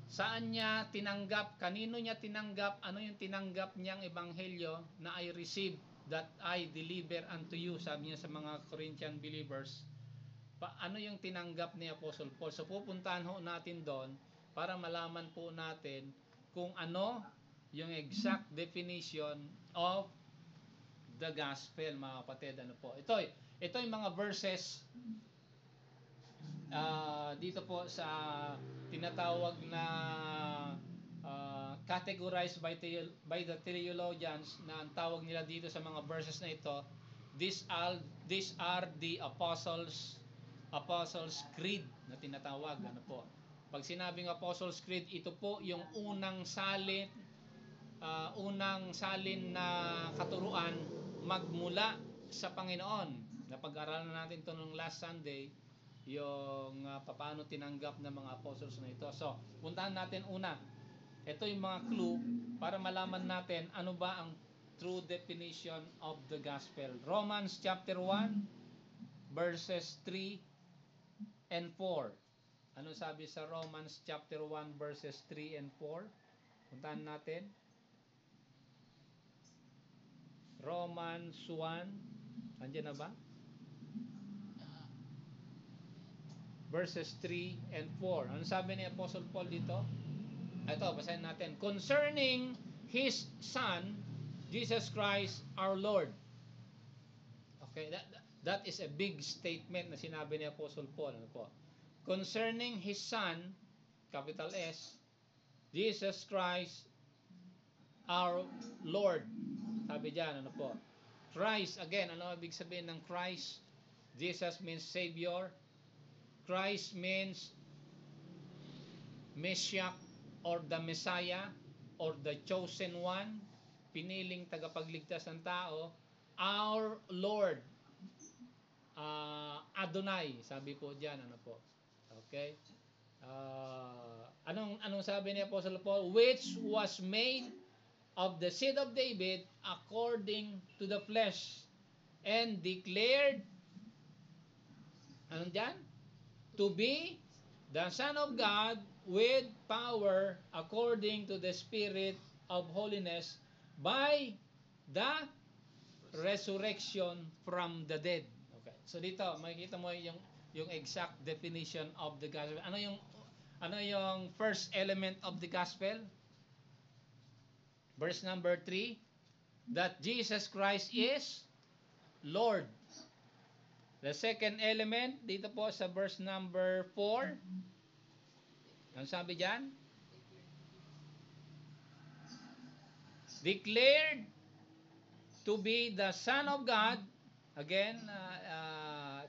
Saan niya tinanggap? Kanino niya tinanggap? Ano yung tinanggap niyang ebanghelyo na I receive that I deliver unto you? Sabi niya sa mga Corinthian believers. Ano yung tinanggap ni Apostle Paul? So pupuntahan ho natin doon para malaman po natin kung ano yung exact definition of the gospel, mga kapatid. Ano po? Ito yung mga verses dito po sa tinatawag na categorized by the theologians, na ang tawag nila dito sa mga verses na ito, these are the apostles creed na tinatawag. Ano po? Pag sinabing apostles creed, ito po yung unang salin na katuruan magmula sa Panginoon. Napag-aralan natin ito nung last Sunday, yung paano tinanggap ng mga apostles na ito. So, puntahan natin una. Ito yung mga clue para malaman natin ano ba ang true definition of the gospel. Romans chapter 1 verses 3 and 4. Ano sabi sa Romans chapter 1 verses 3 and 4? Puntahan natin. Romans 1. Andiyan na ba? Verses 3 and 4. Ano sabi ni Apostle Paul dito? Ito, basahin natin. Concerning His Son, Jesus Christ our Lord. Okay, that is a big statement na sinabi ni Apostle Paul. Ano po? Concerning His Son, capital S, Jesus Christ our Lord. Sabi diyan, ano po? Christ, again, ano ibig sabihin ng Christ? Jesus means Savior. Christ means Messiah or the Messiah or the chosen one, piniling tagapagligtas ng tao. Our Lord, Adonai, sabi po diyan, ano po? Okay? Anong sabi ni Apostle Paul? Which was made of the seed of David according to the flesh and declared, anong diyan? To be the Son of God with power according to the Spirit of holiness by the resurrection from the dead. Okay. So dito makikita mo yung exact definition of the gospel. Ano yung first element of the gospel? Verse number 3, that Jesus Christ is Lord. The second element, dito po sa verse number 4, ang sabi dyan? Declared to be the Son of God. Again,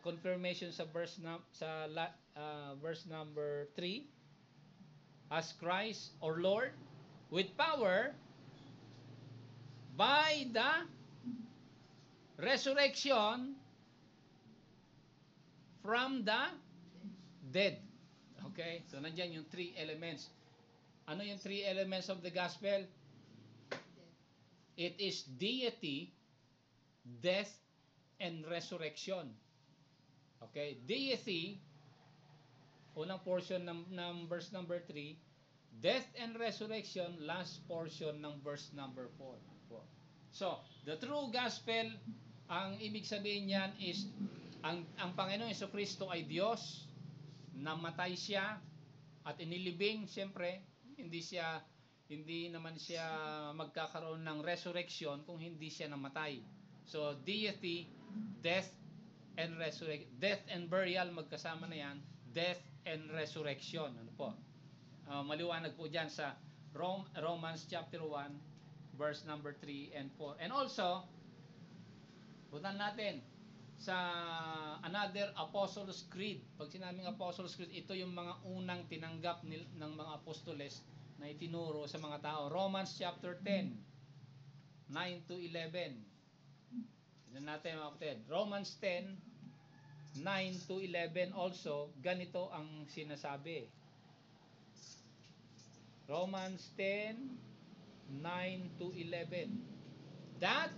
confirmation sa verse number 3, as Christ or Lord, with power, by the resurrection from the dead. Okay? So, nandyan yung three elements. Ano yung three elements of the gospel? It is deity, death, and resurrection. Okay? Deity, unang portion ng verse number 3, Death and resurrection, last portion ng verse number 4. So, the true gospel, ang ibig sabihin niyan is, ang Panginoon Jesucristo ay Diyos, namatay siya, at inilibing, siyempre, hindi naman siya magkakaroon ng resurrection kung hindi siya namatay. So, deity, death, death and burial, magkasama na yan, death and resurrection. Ano po? Maliwanag po dyan sa Romans chapter 1, verse number 3 and 4. And also, puntan natin sa another Apostles' Creed. Pag sinabing Apostles' Creed, ito yung mga unang tinanggap ng mga apostoles na itinuro sa mga tao. Romans chapter 10, 9 to 11. Tignan natin mga kapatid. Romans 10, 9 to 11 also, ganito ang sinasabi. Romans 10, 9 to 11. That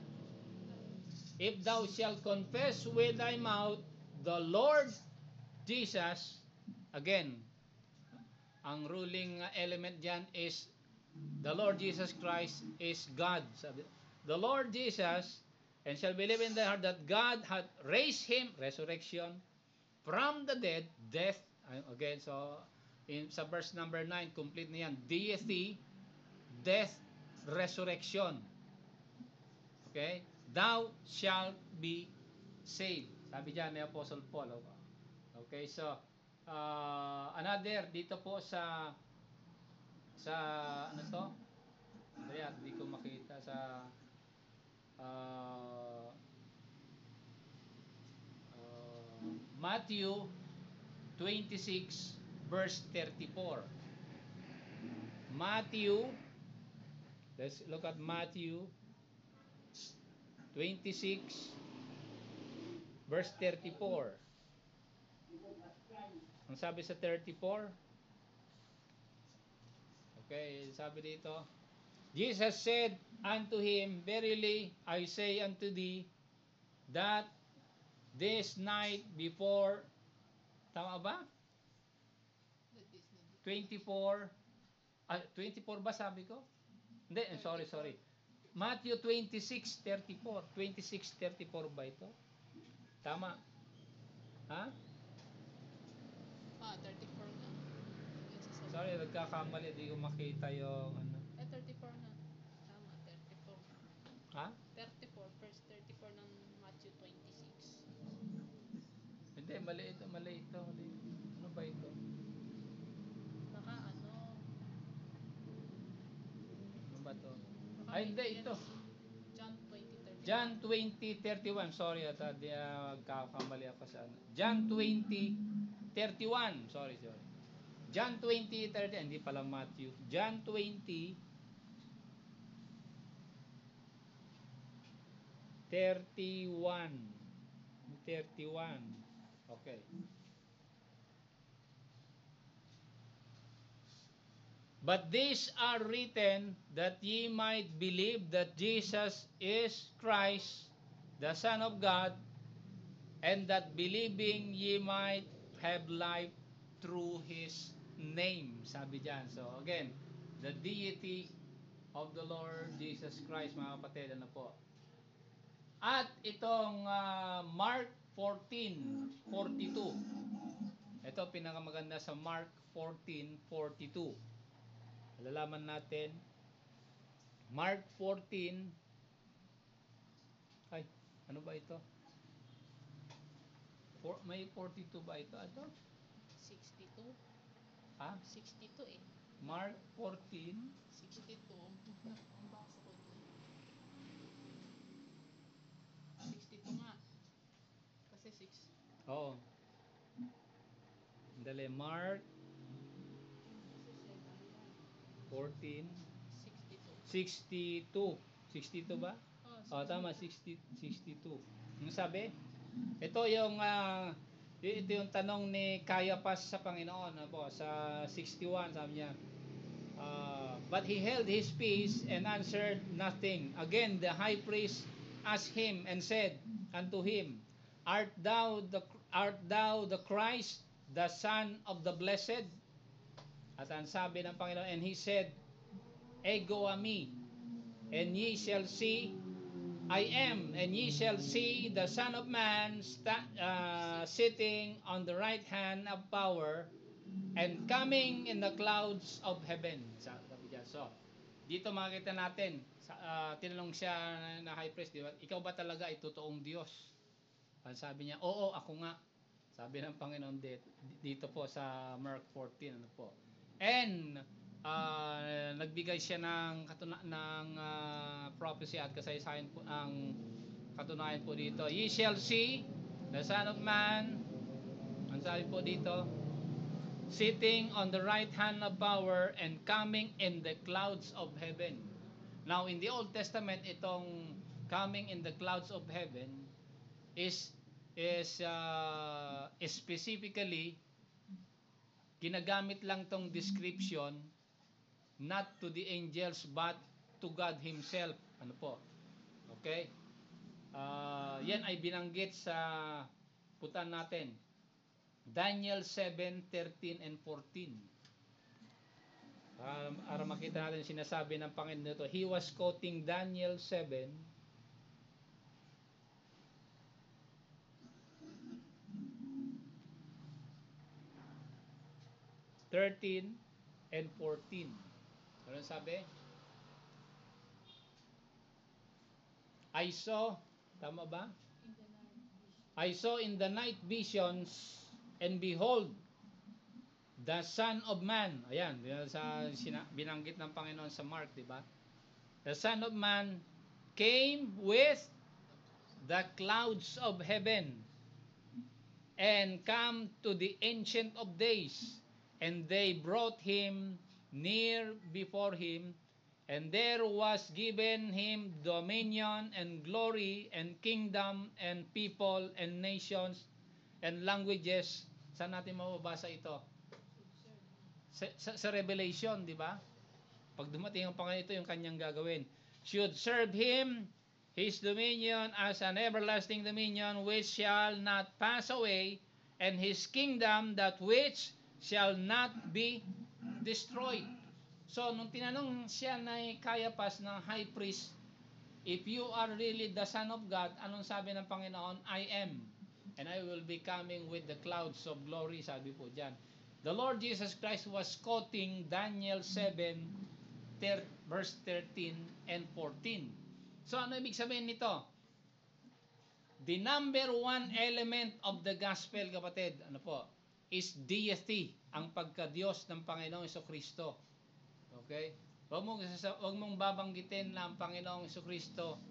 if thou shalt confess with thy mouth the Lord Jesus, again, ang ruling element dyan is the Lord Jesus Christ is God. The Lord Jesus, and shall believe in thy heart that God hath raised him, resurrection, from the dead, death, again, so, sa verse number 9, complete na yan, deity, death, resurrection. Okay? Thou shalt be saved. Sabi dyan ni Apostle Paul. Okay, so, another, dito po sa ano to? Kaya, hindi ko makita sa Matthew 26 verse 34. Let's look at Matthew 26 verse 34. Ang sabi sa 34, okay, sabi dito, Jesus said unto him, Verily I say unto thee, that this night before, tama ba? 24 ba sabi ko? Hindi, sorry. Matthew 26:34. 26:34 ba ito? Tama? Ha? 34 na. Sorry, nagkakamali. Di ko makita yung ano. 34 na. Tama, 34. Ha? 34, verse 34 ng Matthew 26. Hindi, mali ito. Ano ba ito? Baka Ano ba to? baka Ay, hindi, ito. John 20:31. John 20:31. Sorry, magkakamali ako sa ano. John 20:31. Sorry. John 20:30. Hindi pala Matthew. John 20:31. Okay. But these are written that ye might believe that Jesus is Christ, the Son of God, and that believing ye might have life through His name. Sabi dyan. So again, the deity of the Lord Jesus Christ, mga kapatid, ano po. At itong Mark 14:42. Ito pinakamaganda sa Mark 14:42. Malalaman natin. Mark 14. Ay, ano ba ito? May 42 ba ito? Ito? 62? Ha? 62 eh. Mark 14. 62. Ang basa ko dun. 62 nga. Kasi 6. Oo. Dali, Mark 14. 62. 62 ba? Oh, Tama, 62. Ano sabi? Ito yung tanong ni Caiaphas sa Panginoon, ano po, sa 61, sabi niya. But he held his peace and answered nothing. Again, the high priest asked him and said unto him, Art thou the Christ, the Son of the Blessed? At ang sabi ng Panginoon, and He said, Ego a me, and ye shall see, I am, and ye shall see the Son of Man sitting on the right hand of power, and coming in the clouds of heaven. Sabi dyan. So, dito makikita natin, tinanong siya na high priest, di ba? Ikaw ba talaga ay totoong Diyos? Sabi niya, oo, ako nga. Sabi ng Panginoon dito po sa Mark 14, ano po. And nagbigay siya ng prophecy at kasaysayan po ang katunayan po dito. Ye shall see the Son of Man, ang sabi po dito, sitting on the right hand of power and coming in the clouds of heaven. Now, in the Old Testament, itong coming in the clouds of heaven is specifically ginagamit lang tong description not to the angels but to God Himself. Ano po? Okay? Yan ay binanggit sa putan natin. Daniel 7:13 and 14. Para makita natin sinasabi ng Panginoon nito. He was quoting Daniel 7:13 and 14. Ano sabi? I saw, tama ba? I saw in the night visions, and behold, the Son of Man. Ayan, binanggit ng Panginoon sa Mark, di ba? The Son of Man came with the clouds of heaven and come to the Ancient of Days, and they brought him near before him, and there was given him dominion and glory and kingdom and people and nations and languages. Saan natin mababasa ito? Sa Revelation, di ba? Pag dumating ang Panginoon, ito yung kanyang gagawin. Should serve him his dominion as an everlasting dominion which shall not pass away, and his kingdom that which shall not be destroyed. So, nung tinanong siya na Caiaphas ng high priest, if you are really the Son of God, anong sabi ng Panginoon? I am, and I will be coming with the clouds of glory, sabi po dyan. The Lord Jesus Christ was quoting Daniel 7, verse 13 and 14. So, ano ibig sabihin nito? The number one element of the gospel, kapatid, ano po, is deity, ang pagka-Diyos ng Panginoong Jesucristo. Okay? Huwag mong babanggitin na ang Panginoong Jesucristo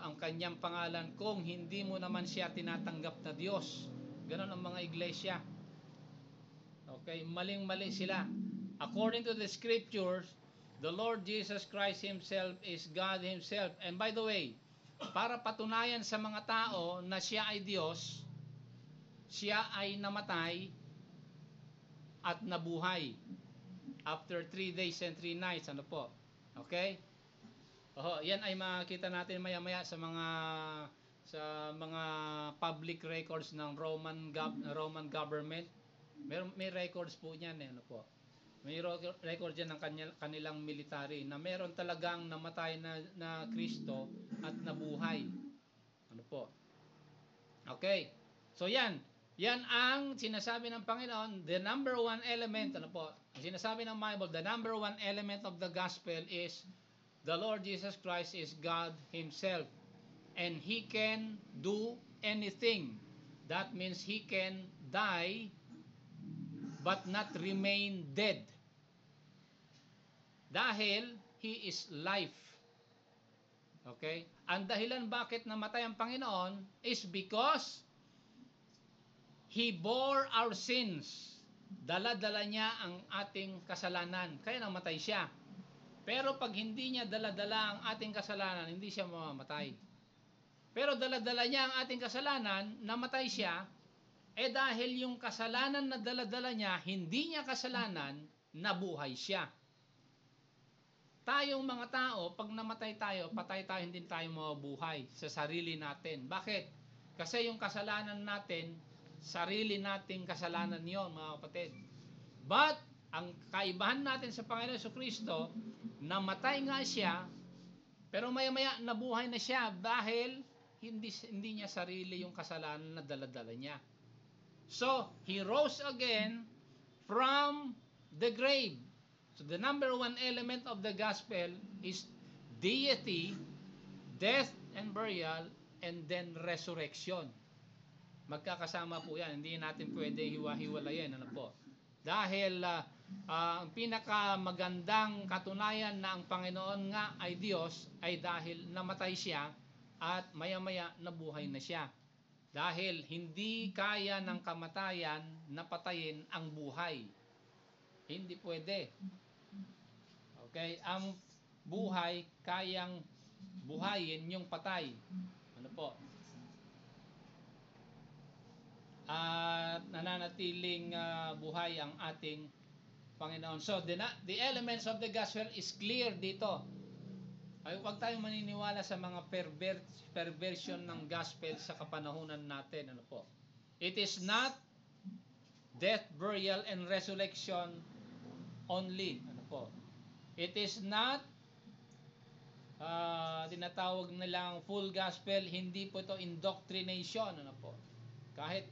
ang kanyang pangalan kung hindi mo naman siya tinatanggap na Diyos. Ganon ang mga iglesia. Okay? Maling-mali sila. According to the scriptures, the Lord Jesus Christ Himself is God Himself. And by the way, para patunayan sa mga tao na siya ay Diyos, siya ay namatay at nabuhay after 3 days and 3 nights. Ano po? Okay? Yan ay makita natin maya-maya sa mga public records ng Roman government. May records po niyan, ano po? May record yan ng kanilang military na meron talagang namatay na Kristo at nabuhay. Ano po? Okay. So yan ang sinasabi ng Panginoon, the number one element, ano po? Ang sinasabi ng Bible, the number one element of the gospel is the Lord Jesus Christ is God Himself. And He can do anything. That means He can die but not remain dead. Dahil He is life. Okay? Ang dahilan bakit namatay ang Panginoon is because He bore our sins. Dala-dala niya ang ating kasalanan. Kaya namatay siya. Pero pag hindi niya dala-dala ang ating kasalanan, hindi siya mamamatay. Pero dala-dala niya ang ating kasalanan, namatay siya, dahil yung kasalanan na dala-dala niya, hindi niya kasalanan, nabuhay siya. Tayong mga tao, pag namatay tayo, patay tayo, hindi tayo mabuhay sa sarili natin. Bakit? Kasi yung kasalanan natin, sarili nating kasalanan yon, mga kapatid. But Ang kaibahan natin sa Panginoon Jesucristo, namatay nga siya, pero maya-maya nabuhay na siya dahil hindi niya sarili yung kasalanan na dala-dala niya. So, He rose again from the grave. So, the number one element of the gospel is deity, death and burial, and then resurrection. Magkakasama po yan. Hindi natin pwede hiwa-hiwalayin. Ano po? Dahil ang pinakamagandang katunayan na ang Panginoon nga ay Diyos ay dahil namatay siya at maya-maya nabuhay na siya. Dahil hindi kaya ng kamatayan na patayin ang buhay. Hindi pwede. Okay? Ang buhay kayang buhayin yung patay. Ano po? At nananatiling buhay ang ating Panginoon. So, the elements of the gospel is clear dito. Ay, huwag tayong maniniwala sa mga perversion ng gospel sa kapanahunan natin. Ano po? It is not death, burial, and resurrection only. Ano po? It is not tinatawag nilang full gospel. Hindi po ito indoctrination. Ano po? Kahit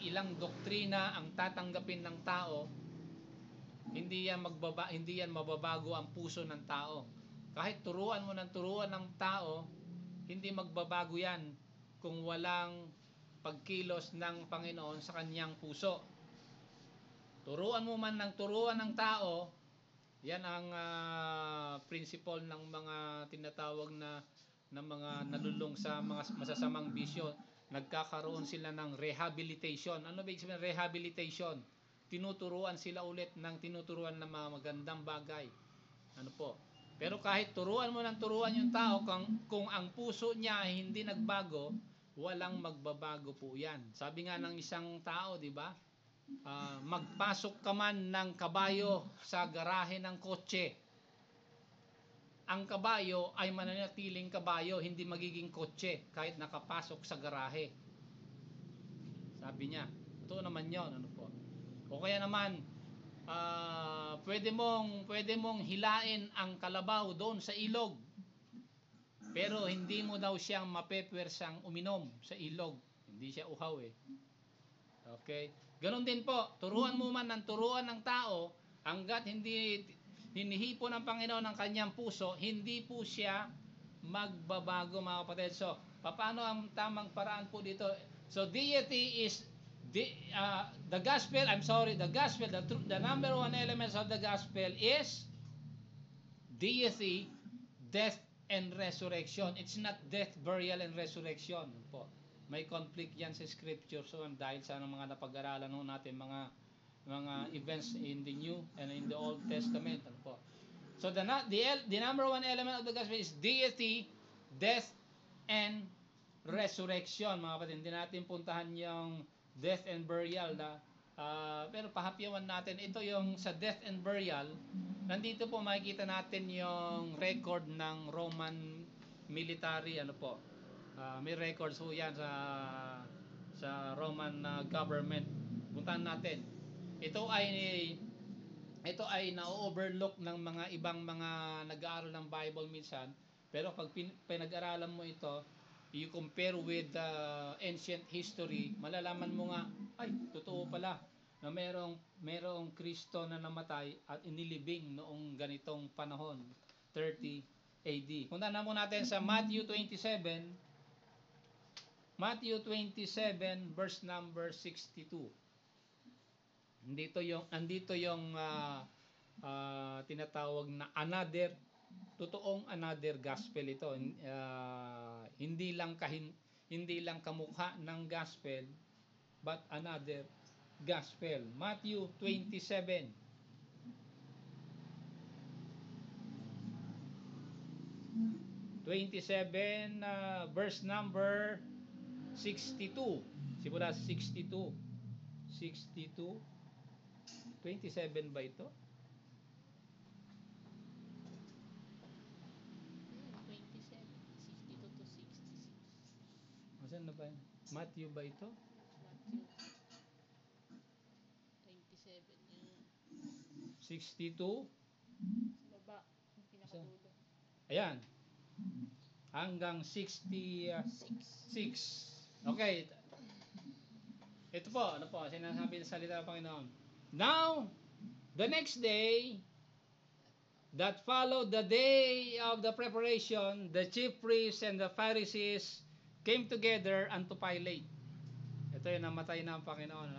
ilang doktrina ang tatanggapin ng tao, hindi yan mababago ang puso ng tao. Kahit turuan mo ng tao, hindi magbabago yan kung walang pagkilos ng Panginoon sa kanyang puso. Turuan mo man ng tao, yan ang principle ng mga tinatawag na mga nalulung sa mga masasamang bisyo. Nagkakaroon sila ng rehabilitation. Ano ba ibig sabihin rehabilitation? Tinuturuan sila ulit tinuturuan ng mga magandang bagay. Ano po? Pero kahit turuan mo yung tao, kung ang puso niya ay hindi nagbago, walang magbabago po yan. Sabi nga ng isang tao, di ba? Magpasok ka man ng kabayo sa garahe ng kotse. Ang kabayo ay mananatiling kabayo, hindi magiging kotse kahit nakapasok sa garahe. Sabi niya. Ito naman yon, ano po? O kaya naman, pwede mong hilain ang kalabaw doon sa ilog. Pero hindi mo daw siyang mapepwersang uminom sa ilog. Hindi siya uhaw eh. Okay? Ganon din po, turuan ng tao, hanggat hindi hinihipo ng Panginoon ang kanyang puso, hindi po siya magbabago, mga kapatid. So, paano ang tamang paraan po dito? So, deity is the gospel, the number one elements of the gospel is deity, death, and resurrection. It's not death, burial, and resurrection po. May conflict yan sa scripture. So, dahil sa mga napag-aralan natin, mga events in the New and in the Old Testament. Ano po? So, the number one element of the gospel is deity, death, and resurrection. Mga kapatid, hindi natin puntahan yung death and burial pero pahapyawan natin ito yung sa death and burial. Nandito po makikita natin yung record ng Roman military, ano po, may records po yan sa Roman government. Puntahan natin. Ito ay na-overlook ng mga ibang mga nag-aaral ng Bible minsan, pero pag pinag-aralan mo ito, you compare with ancient history, malalaman mo nga, ay, totoo pala na merong Kristo na namatay at inilibing noong ganitong panahon, 30 AD. Punta na mo natin sa Matthew 27 verse number 62. Andito yung tinatawag na totoong another gospel ito. Hindi lang kamukha ng gospel, but another gospel. Matthew 27 verse number 62. Simula 62 27 ba ito? 27, 62 to 66. Saan na ba? Matthew ba ito? Matthew 27, yun. 62. Sa baba, yung pinakadulo. Ayan. Hanggang 66. Okay. Ito po, ano po, sinasabi ng salita ng Panginoon. Now, the next day, that followed the day of the preparation, the chief priests and the Pharisees came together unto Pilate. Ito yung namatay na ang Panginoon.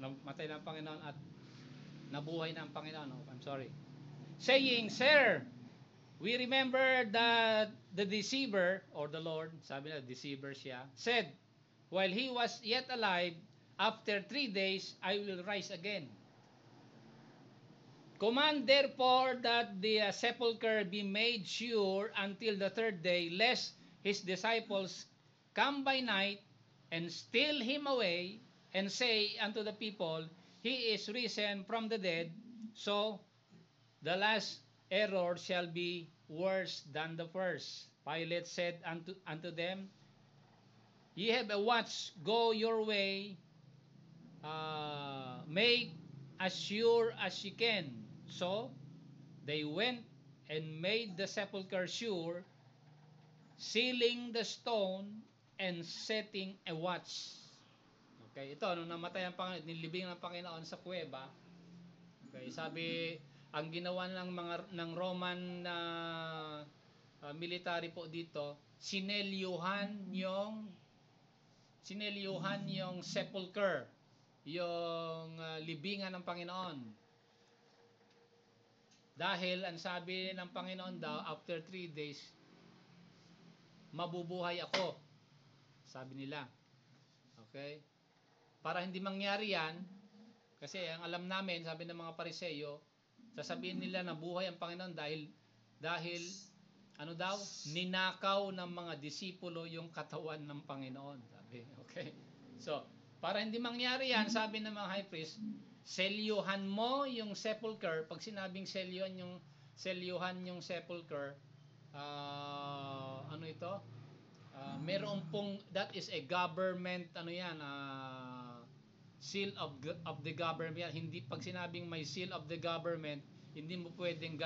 Namatay na ang Panginoon at nabuhay na ang Panginoon. Oh, I'm sorry. Saying, Sir, we remember that the deceiver, or the Lord, sabi na, deceiver siya, said, while he was yet alive, after 3 days, I will rise again. Command therefore that the sepulchre be made sure until the 3rd day, lest his disciples come by night and steal him away, and say unto the people, He is risen from the dead, so the last error shall be worse than the first. Pilate said unto them, Ye have a watch, go your way, make as sure as ye can. So they went and made the sepulchre sure, sealing the stone and setting a watch. Okay, ito, nung namatay ang Panginoon, nilibing ng Panginoon sa kuweba, okay, sabi, ang ginawa ng Roman na military po dito, sinelyuhan yung sepulchre, yung libingan ng Panginoon. Dahil ang sabi ng Panginoon daw, after 3 days, mabubuhay ako. Sabi nila. Okay? Para hindi mangyari yan, kasi ang alam namin, sabi ng mga Pariseyo, sasabihin nila na buhay ang Panginoon dahil ano daw, ninakaw ng mga disipulo yung katawan ng Panginoon. Sabi, okay? So, para hindi mangyari yan, sabi ng mga high priest, selyuhan mo yung sepulchre. Pag sinabing selyuhan yung sepulchre, ano ito? Meron pong, that is a government, ano yan, seal of the government. Hindi, pag sinabing may seal of the government, hindi mo pwedeng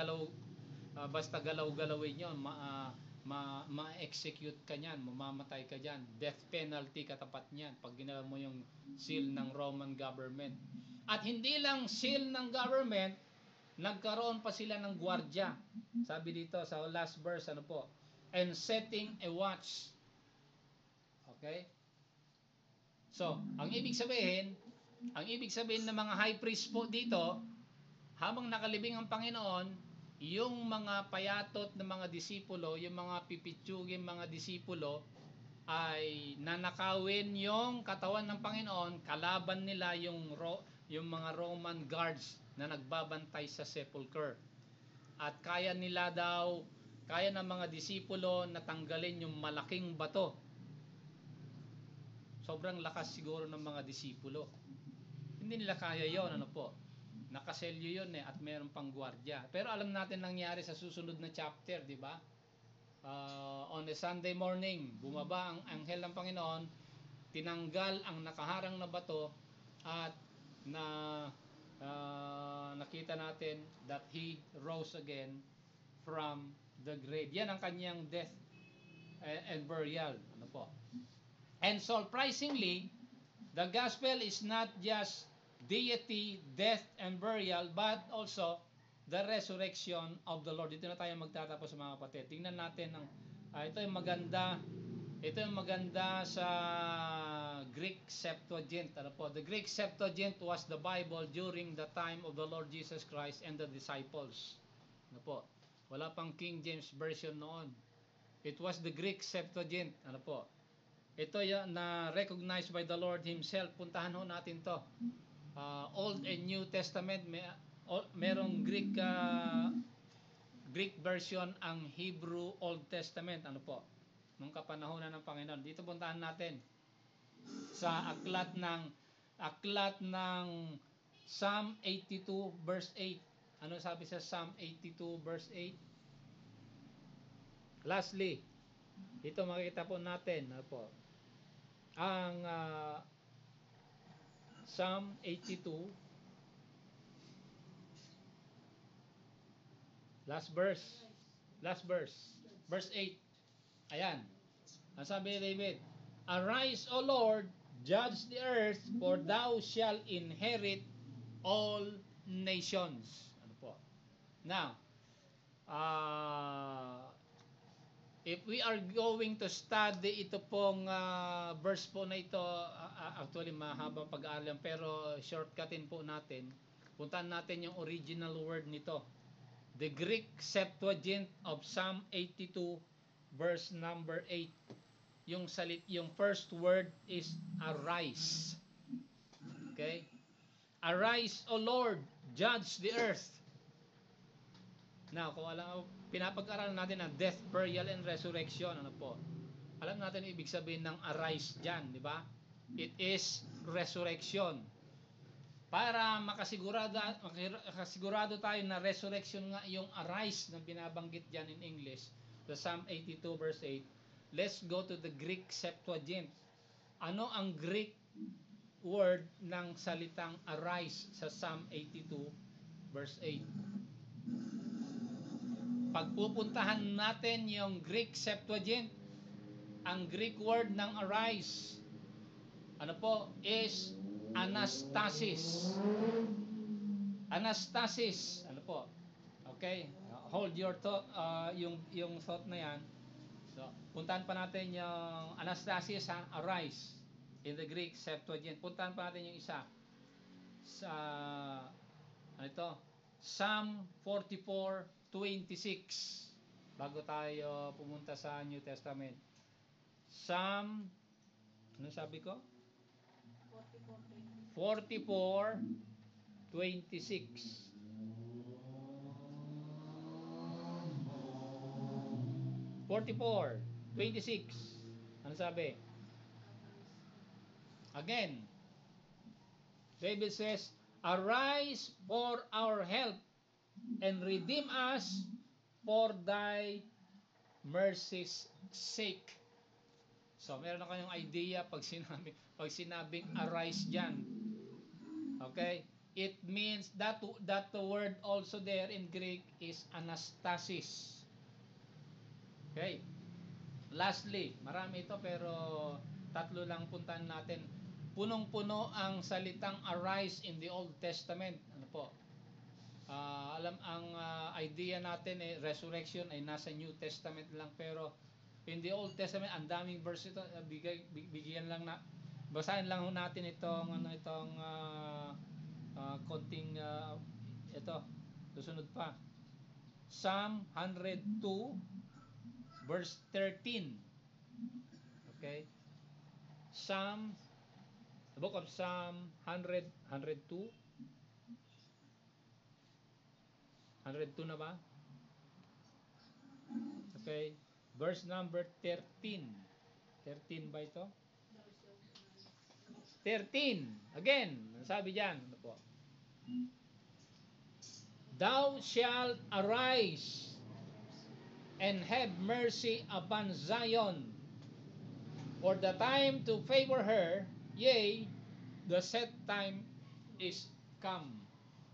basta galaw-galawin yun, ma-execute ka niyan, mamamatay ka diyan. Death penalty katapat niyan pag ginawa mo yung seal ng Roman government. At hindi lang seal ng government, nagkaroon pa sila ng gwardiya. Sabi dito sa last verse, ano po? And setting a watch. Okay? So, ang ibig sabihin ng mga high priest po dito, habang nakalibing ang Panginoon, yung mga payatot ng mga disipulo, yung mga pipitsugin mga disipulo, ay nanakawin yung katawan ng Panginoon, kalaban nila yung mga Roman guards na nagbabantay sa sepulchre. At kaya ng mga disipulo na tanggalin yung malaking bato. Sobrang lakas siguro ng mga disipulo. Hindi nila kaya yon, ano po. Nakaselyo yun at mayroon pang gwardiya. Pero alam natin nangyari sa susunod na chapter, di ba? On a Sunday morning, bumaba ang anghel ng Panginoon, tinanggal ang nakaharang na bato at nakita natin that he rose again from the grave. Yan ang kanyang death and burial. Ano po? And surprisingly, the gospel is not just deity, death, and burial, but also the resurrection of the Lord. Dito na tayo magtatapos mga kapatid. Tingnan natin ito yung maganda sa Greek Septuagint. Ano po? The Greek Septuagint was the Bible during the time of the Lord Jesus Christ and the disciples. Ano po? Wala pang King James version noon. It was the Greek Septuagint. Ano po? Ito yung na recognized by the Lord Himself. Puntahan ho natin to. Old and New Testament, merong Greek version ang Hebrew Old Testament. Ano po? Nung kapanahonan ng Panginoon. Dito puntahan natin sa aklat ng Psalm 82 verse 8. Ano sabi sa Psalm 82 verse 8? Lastly, dito makikita po natin, ano po? Ang Psalm 82 Last verse. Last verse. Verse 8. Ayan. Ang sabi ni David, Arise, O Lord, judge the earth, for thou shalt inherit all nations. Ano po? Now, if we are going to study ito pong verse po na ito, actually mahabang pag-aaral yan, pero shortcutin po natin. Puntahan natin yung original word nito. The Greek Septuagint of Psalm 82 verse number 8. Yung first word is arise. Okay? Arise, O Lord, judge the earth. Now, kung alam, pinapag-aralan natin ang death, burial, and resurrection, ano po? Alam natin ang ibig sabihin ng arise dyan, di ba? It is resurrection. Para makasigurado tayo na resurrection nga yung arise na binabanggit dyan in English, the Psalm 82 verse 8, let's go to the Greek Septuagint. Ano ang Greek word ng salitang arise sa Psalm 82 verse 8? Pagpupuntahan natin yung Greek Septuagint, ang Greek word ng arise, ano po, is anastasis. Anastasis, ano po? Okay? Hold your thought, yung thought na yan. So, puntahan pa natin yung anastasis, arise, in the Greek Septuagint. Puntahan pa natin yung isa. Sa, ano ito? Psalm 44:26. Bago tayo pumunta sa New Testament. Psalm, ano sabi ko? 44:26. 44:26. Ano sabi? Again, David says, Arise for our help and redeem us for thy mercy's sake. So, meron na kayong idea pag sinabing arise dyan. Okay? It means that the word also there in Greek is anastasis. Okay? Lastly, marami ito pero tatlo lang puntahan natin. Punong-puno ang salitang arise in the Old Testament. Ano po? Alam ang idea natin resurrection ay nasa New Testament lang, pero in the Old Testament ang daming verse ito. Bigyan lang na basahin lang natin itong konting ito susunod pa. Psalm 102 verse 13. Okay? The book of Psalm 102 na ba? Okay. Verse number 13. 13 ba ito? 13. Again, sabi diyan, ano po? Thou shalt arise and have mercy upon Zion, for the time to favor her, yea, the set time is come.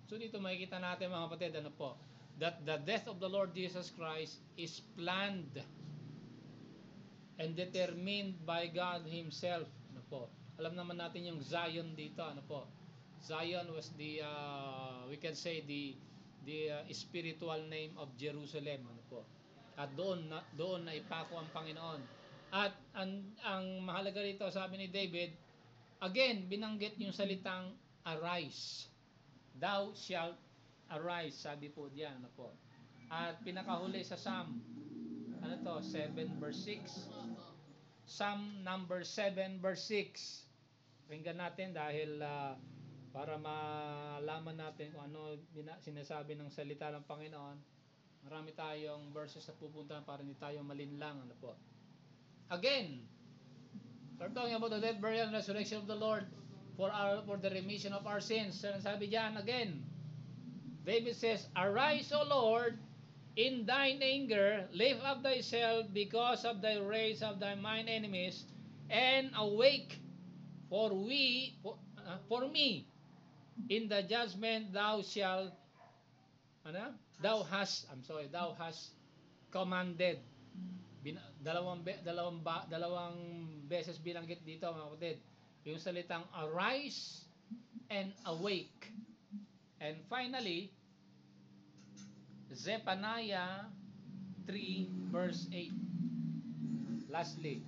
So dito makikita natin mga kapatid, ano po, that the death of the Lord Jesus Christ is planned and determined by God Himself. Ano po? Alam naman natin yung Zion dito, ano po? Zion was the we can say the spiritual name of Jerusalem, ano po? At doon na ipako ang Panginoon. At ang mahalaga rito, sabi ni David, again binanggit yung salitang arise. Thou shalt arise, sabi po diyan, ano po? At pinakahuli sa Psalm, ano to, 7 verse 6. Psalm number 7 verse 6. Ringgan natin dahil para malaman natin kung ano sinasabi ng salita ng Panginoon. Marami tayong verses na pupuntahan para hindi tayo malinlang, ano po? Again, we're talking about the death, burial, and resurrection of the Lord for the remission of our sins. Sabi diyan again, David says, Arise, O Lord, in thine anger, lift up thyself because of thy rage of thy mine enemies, and awake for me. In the judgment thou shalt Ano? Thou hast commanded. Dalawang beses binanggit dito mga kapatid. Yung salitang arise and awake. And finally, Zephaniah 3 verse 8. Lastly,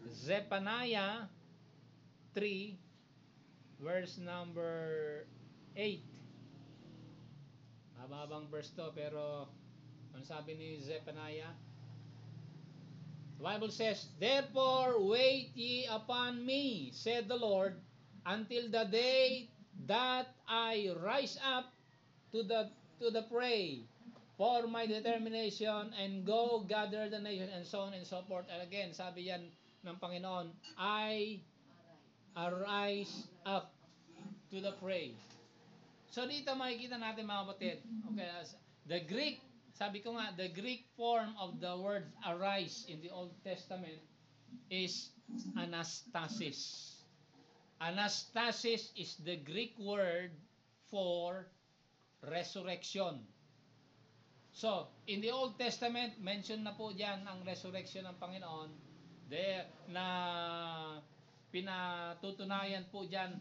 Zephaniah 3 verse number 8. Mababang verse to, pero ano sabi ni Zephaniah? The Bible says, therefore wait ye upon me, said the Lord, until the day that I rise up to the prey for my determination and go gather the nation, and so on and so forth. And again, sabi yan ng Panginoon, I arise up to the prey. So dito makikita natin mga kapatid, okay, the Greek, sabi ko nga, the Greek form of the word arise in the Old Testament is anastasis. Anastasis is the Greek word for resurrection. So, in the Old Testament, mention na po diyan ang resurrection ng Panginoon, na pinatutunayan po diyan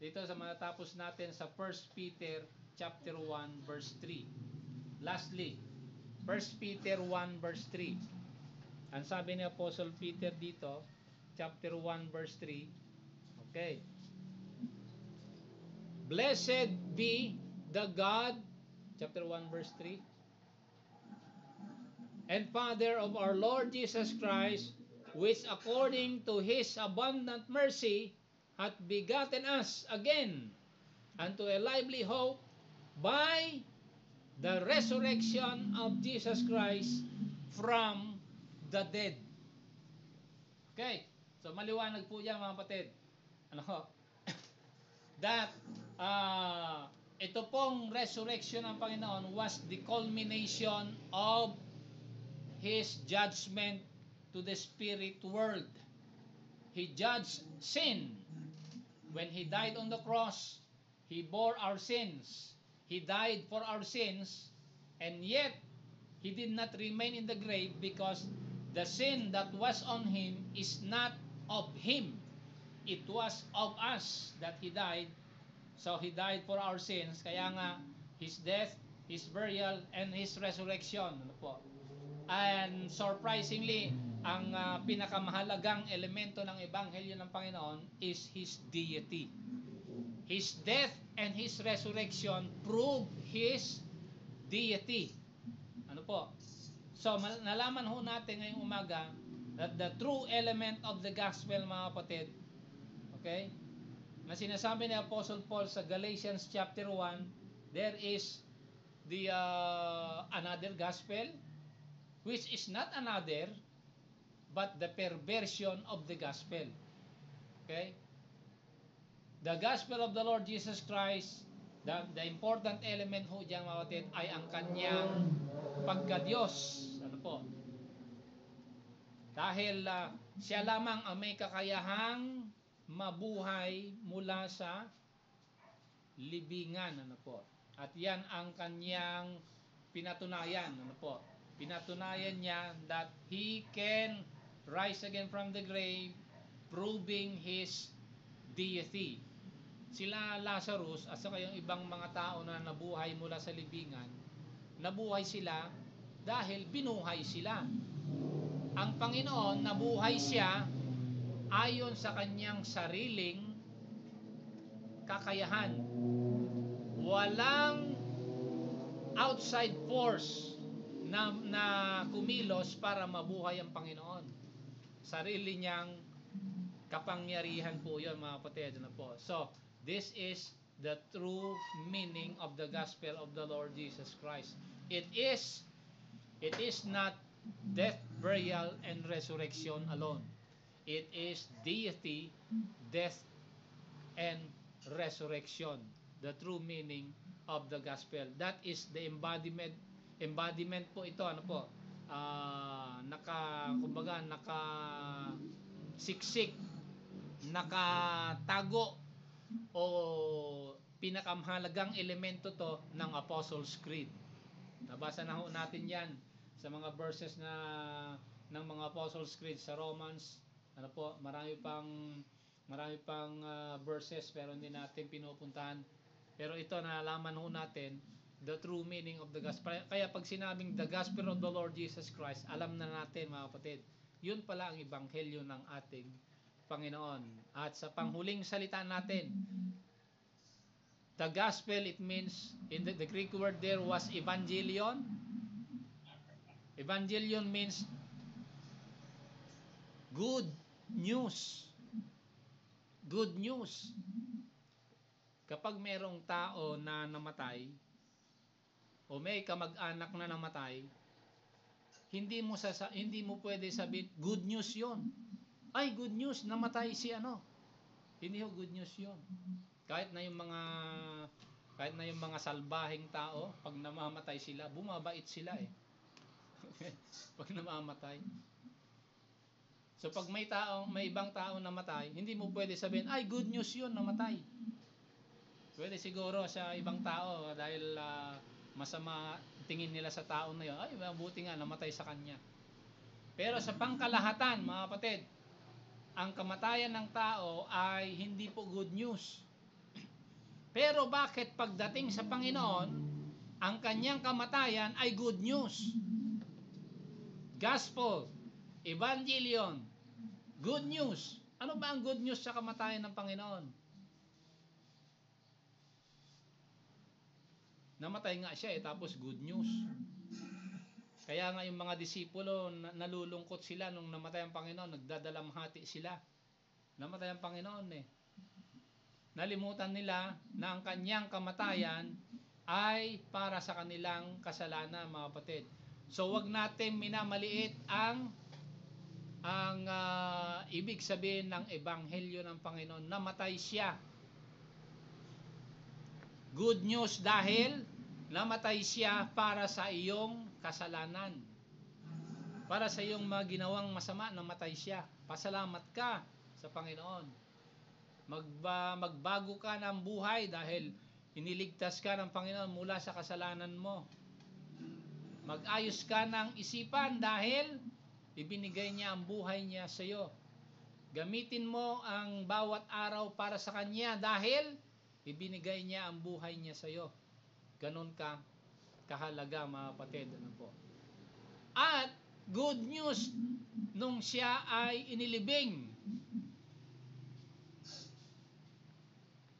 dito sa matapos natin sa 1 Peter chapter 1 verse 3. Lastly, 1 Peter 1 verse 3. Ang sabi ni Apostle Peter dito, chapter 1 verse 3. Okay. Blessed be the God, chapter 1 verse 3, and Father of our Lord Jesus Christ, which according to his abundant mercy hath begotten us again unto a lively hope by the resurrection of Jesus Christ from the dead. Okay, so maliwanag po yan mga kapatid. Ano? That ito pong resurrection ng Panginoon was the culmination of His judgment to the spirit world. He judged sin. When He died on the cross, He bore our sins. He died for our sins, and yet He did not remain in the grave, because the sin that was on Him is not of Him. It was of us that He died. So He died for our sins. Kaya nga, His death, His burial, and His resurrection. Ano po? And surprisingly, ang pinakamahalagang elemento ng Ebanghelyo ng Panginoon is His deity. His death and His resurrection prove His deity. Ano po? So, nalaman ho natin ngayong umaga that the true element of the gospel, mga kapatid, okay, na sinasabi ni Apostle Paul sa Galatians chapter 1, there is the another gospel, which is not another, but the perversion of the gospel. Okay? The gospel of the Lord Jesus Christ, the important element ho diyan mga kapatid, ay ang kanyang pagka-Diyos. Ano po? Dahil siya lamang ang may kakayahang mabuhay mula sa libingan. Ano po? At yan ang kanyang pinatunayan. Ano po? Pinatunayan niya that He can rise again from the grave, proving His deity. Sila Lazarus at saka yung ibang mga tao na nabuhay mula sa libingan, nabuhay sila dahil binuhay sila. Ang Panginoon, nabuhay siya ayon sa kanyang sariling kakayahan. Walang outside force na kumilos para mabuhay ang Panginoon. Sarili niyang kapangyarihan po yun mga kapatid. Ano po? So, this is the true meaning of the gospel of the Lord Jesus Christ. It is not death, burial, and resurrection alone. It is deity, death, and resurrection. The true meaning of the gospel. That is the embodiment po ito. Ano po? Siksik, nakatago, o pinakamahalagang elemento to ng Apostles' Creed. Nabasa na ho natin yan sa mga verses na ng mga Apostles' Creed sa Romans. Ano po, marami pang verses pero hindi natin pinupuntahan. Pero ito nalaman ho natin the true meaning of the gospel. Kaya pag sinabing the gospel of the Lord Jesus Christ, alam na natin mga kapatid, yun pala ang ebanghelyo ng ating Panginoon. At sa panghuling salita natin, the gospel, it means, in the Greek word there was evangelion. Evangelion means good news. Good news. Kapag merong tao na namatay, o may kamag-anak na namatay, hindi mo pwede sabihin, good news yon. Ay, good news, namatay si ano. Hindi ho good news yon. Kahit na yung mga salbahing tao, pag namamatay sila, bumabait sila eh. Pag namamatay. So pag may ibang tao namatay, hindi mo pwede sabihin, ay good news yun, namatay. Pwede siguro sa ibang tao dahil masama tingin nila sa tao na yun, ay mabuti nga namatay sa kanya. Pero sa pangkalahatan, mga kapatid, ang kamatayan ng tao ay hindi po good news. Pero bakit pagdating sa Panginoon, ang kanyang kamatayan ay good news? Gospel, Evangelion, good news. Ano ba ang good news sa kamatayan ng Panginoon? Namatay nga siya tapos good news. Kaya nga yung mga disipulo, nalulungkot sila nung namatay ang Panginoon, nagdadalamhati sila. Namatay ang Panginoon eh. Nalimutan nila na ang kanyang kamatayan ay para sa kanilang kasalanan, mga kapatid. So wag natin minamaliit ang ibig sabihin ng ebanghelyo ng Panginoon. Namatay siya. Good news dahil namatay siya para sa iyong kasalanan. Para sa iyong mga ginawang masama, namatay siya. Pasalamat ka sa Panginoon. Magbago ka ng buhay dahil iniligtas ka ng Panginoon mula sa kasalanan mo. Mag-ayos ka ng isipan dahil ibinigay niya ang buhay niya sa iyo. Gamitin mo ang bawat araw para sa Kanya dahil ibinigay niya ang buhay niya sa iyo. Ganon ka kahalaga, mga kapatid. Ano po? At good news nung siya ay inilibing.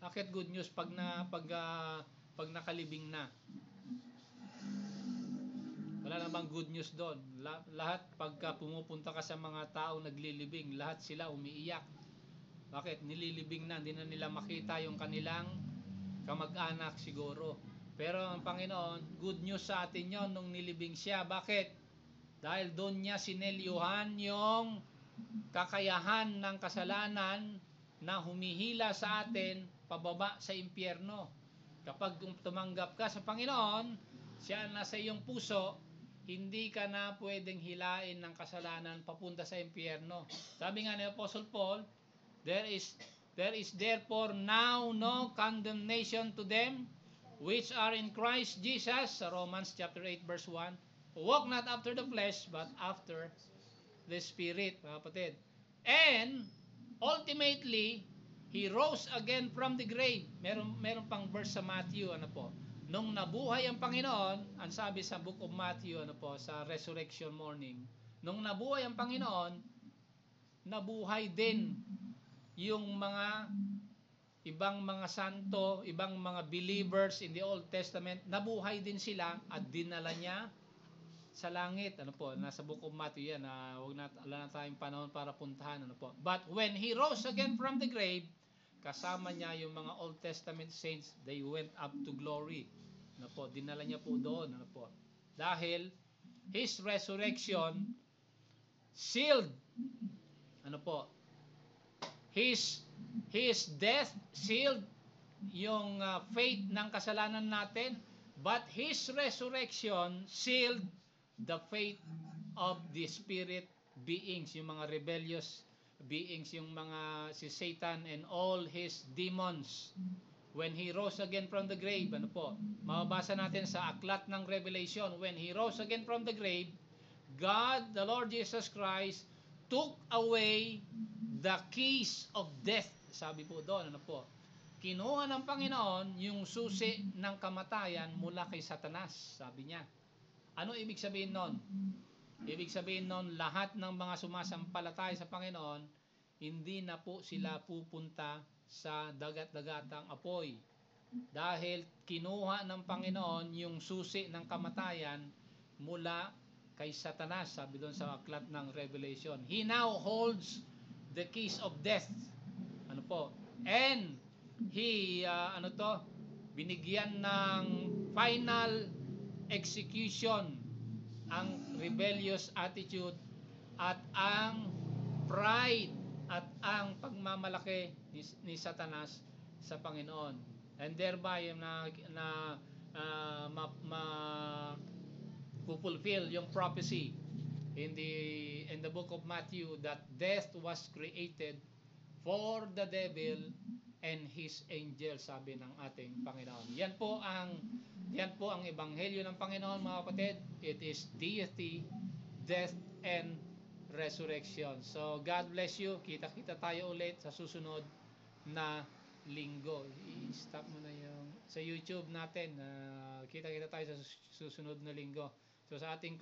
Bakit good news pag nakalibing na? Wala namang good news doon. Lahat pagka pumupunta ka sa mga taong naglilibing, lahat sila umiiyak. Bakit? Nililibing na, hindi na nila makita yung kanilang kamag-anak siguro. Pero ang Panginoon, good news sa atin yon nung nilibing siya. Bakit? Dahil doon niya sinelyuhan yung kakayahan ng kasalanan na humihila sa atin pababa sa impyerno. Kapag tumanggap ka sa Panginoon, siya nasa iyong puso, hindi ka na pwedeng hilain ng kasalanan papunta sa impyerno. Sabi nga ni Apostle Paul, there is therefore now no condemnation to them which are in Christ Jesus, sa Romans chapter 8 verse 1, walk not after the flesh but after the Spirit, mga kapatid. And ultimately, He rose again from the grave. Meron pang verse sa Matthew, ano po? Nung nabuhay ang Panginoon, ang sabi sa book of Matthew, ano po, sa resurrection morning, nung nabuhay ang Panginoon, nabuhay din yung mga ibang mga santo, ibang mga believers in the Old Testament, nabuhay din sila at dinala niya sa langit. Ano po, nasa book of Matthew yan, wala na tayong panahon para puntahan. Ano po. But when He rose again from the grave, kasama niya yung mga Old Testament saints, they went up to glory. Ano po, dinala niya po doon. Ano po. Dahil His resurrection sealed, ano po, His death sealed yung fate ng kasalanan natin, but His resurrection sealed the fate of the spirit beings, yung mga rebellious beings, yung mga si Satan and all his demons when He rose again from the grave, ano po, mababasa natin sa aklat ng Revelation, when He rose again from the grave, God, the Lord Jesus Christ, took away the keys of death. Sabi po doon, ano po, kinuha ng Panginoon yung susi ng kamatayan mula kay Satanas, sabi niya. Ano ibig sabihin nun? Ibig sabihin nun, lahat ng mga sumasampalataya sa Panginoon, hindi na po sila pupunta sa dagat-dagatang apoy. Dahil kinuha ng Panginoon yung susi ng kamatayan mula kay Satanas, sabi doon sa aklat ng Revelation. He now holds the keys of death. Ano po? And he, binigyan ng final execution ang rebellious attitude at ang pride at ang pagmamalaki ni Satanas sa Panginoon, and thereby fulfill yung prophecy in the book of Matthew that death was created for the devil and his angels, sabi ng ating Panginoon. Yan po ang ebanghelyo ng Panginoon, mga kapatid. It is deity, death, and resurrection. So, God bless you. Kita-kita tayo ulit sa susunod na linggo. I-stop mo na yung sa YouTube natin. Kita-kita tayo sa susunod na linggo. So, sa ating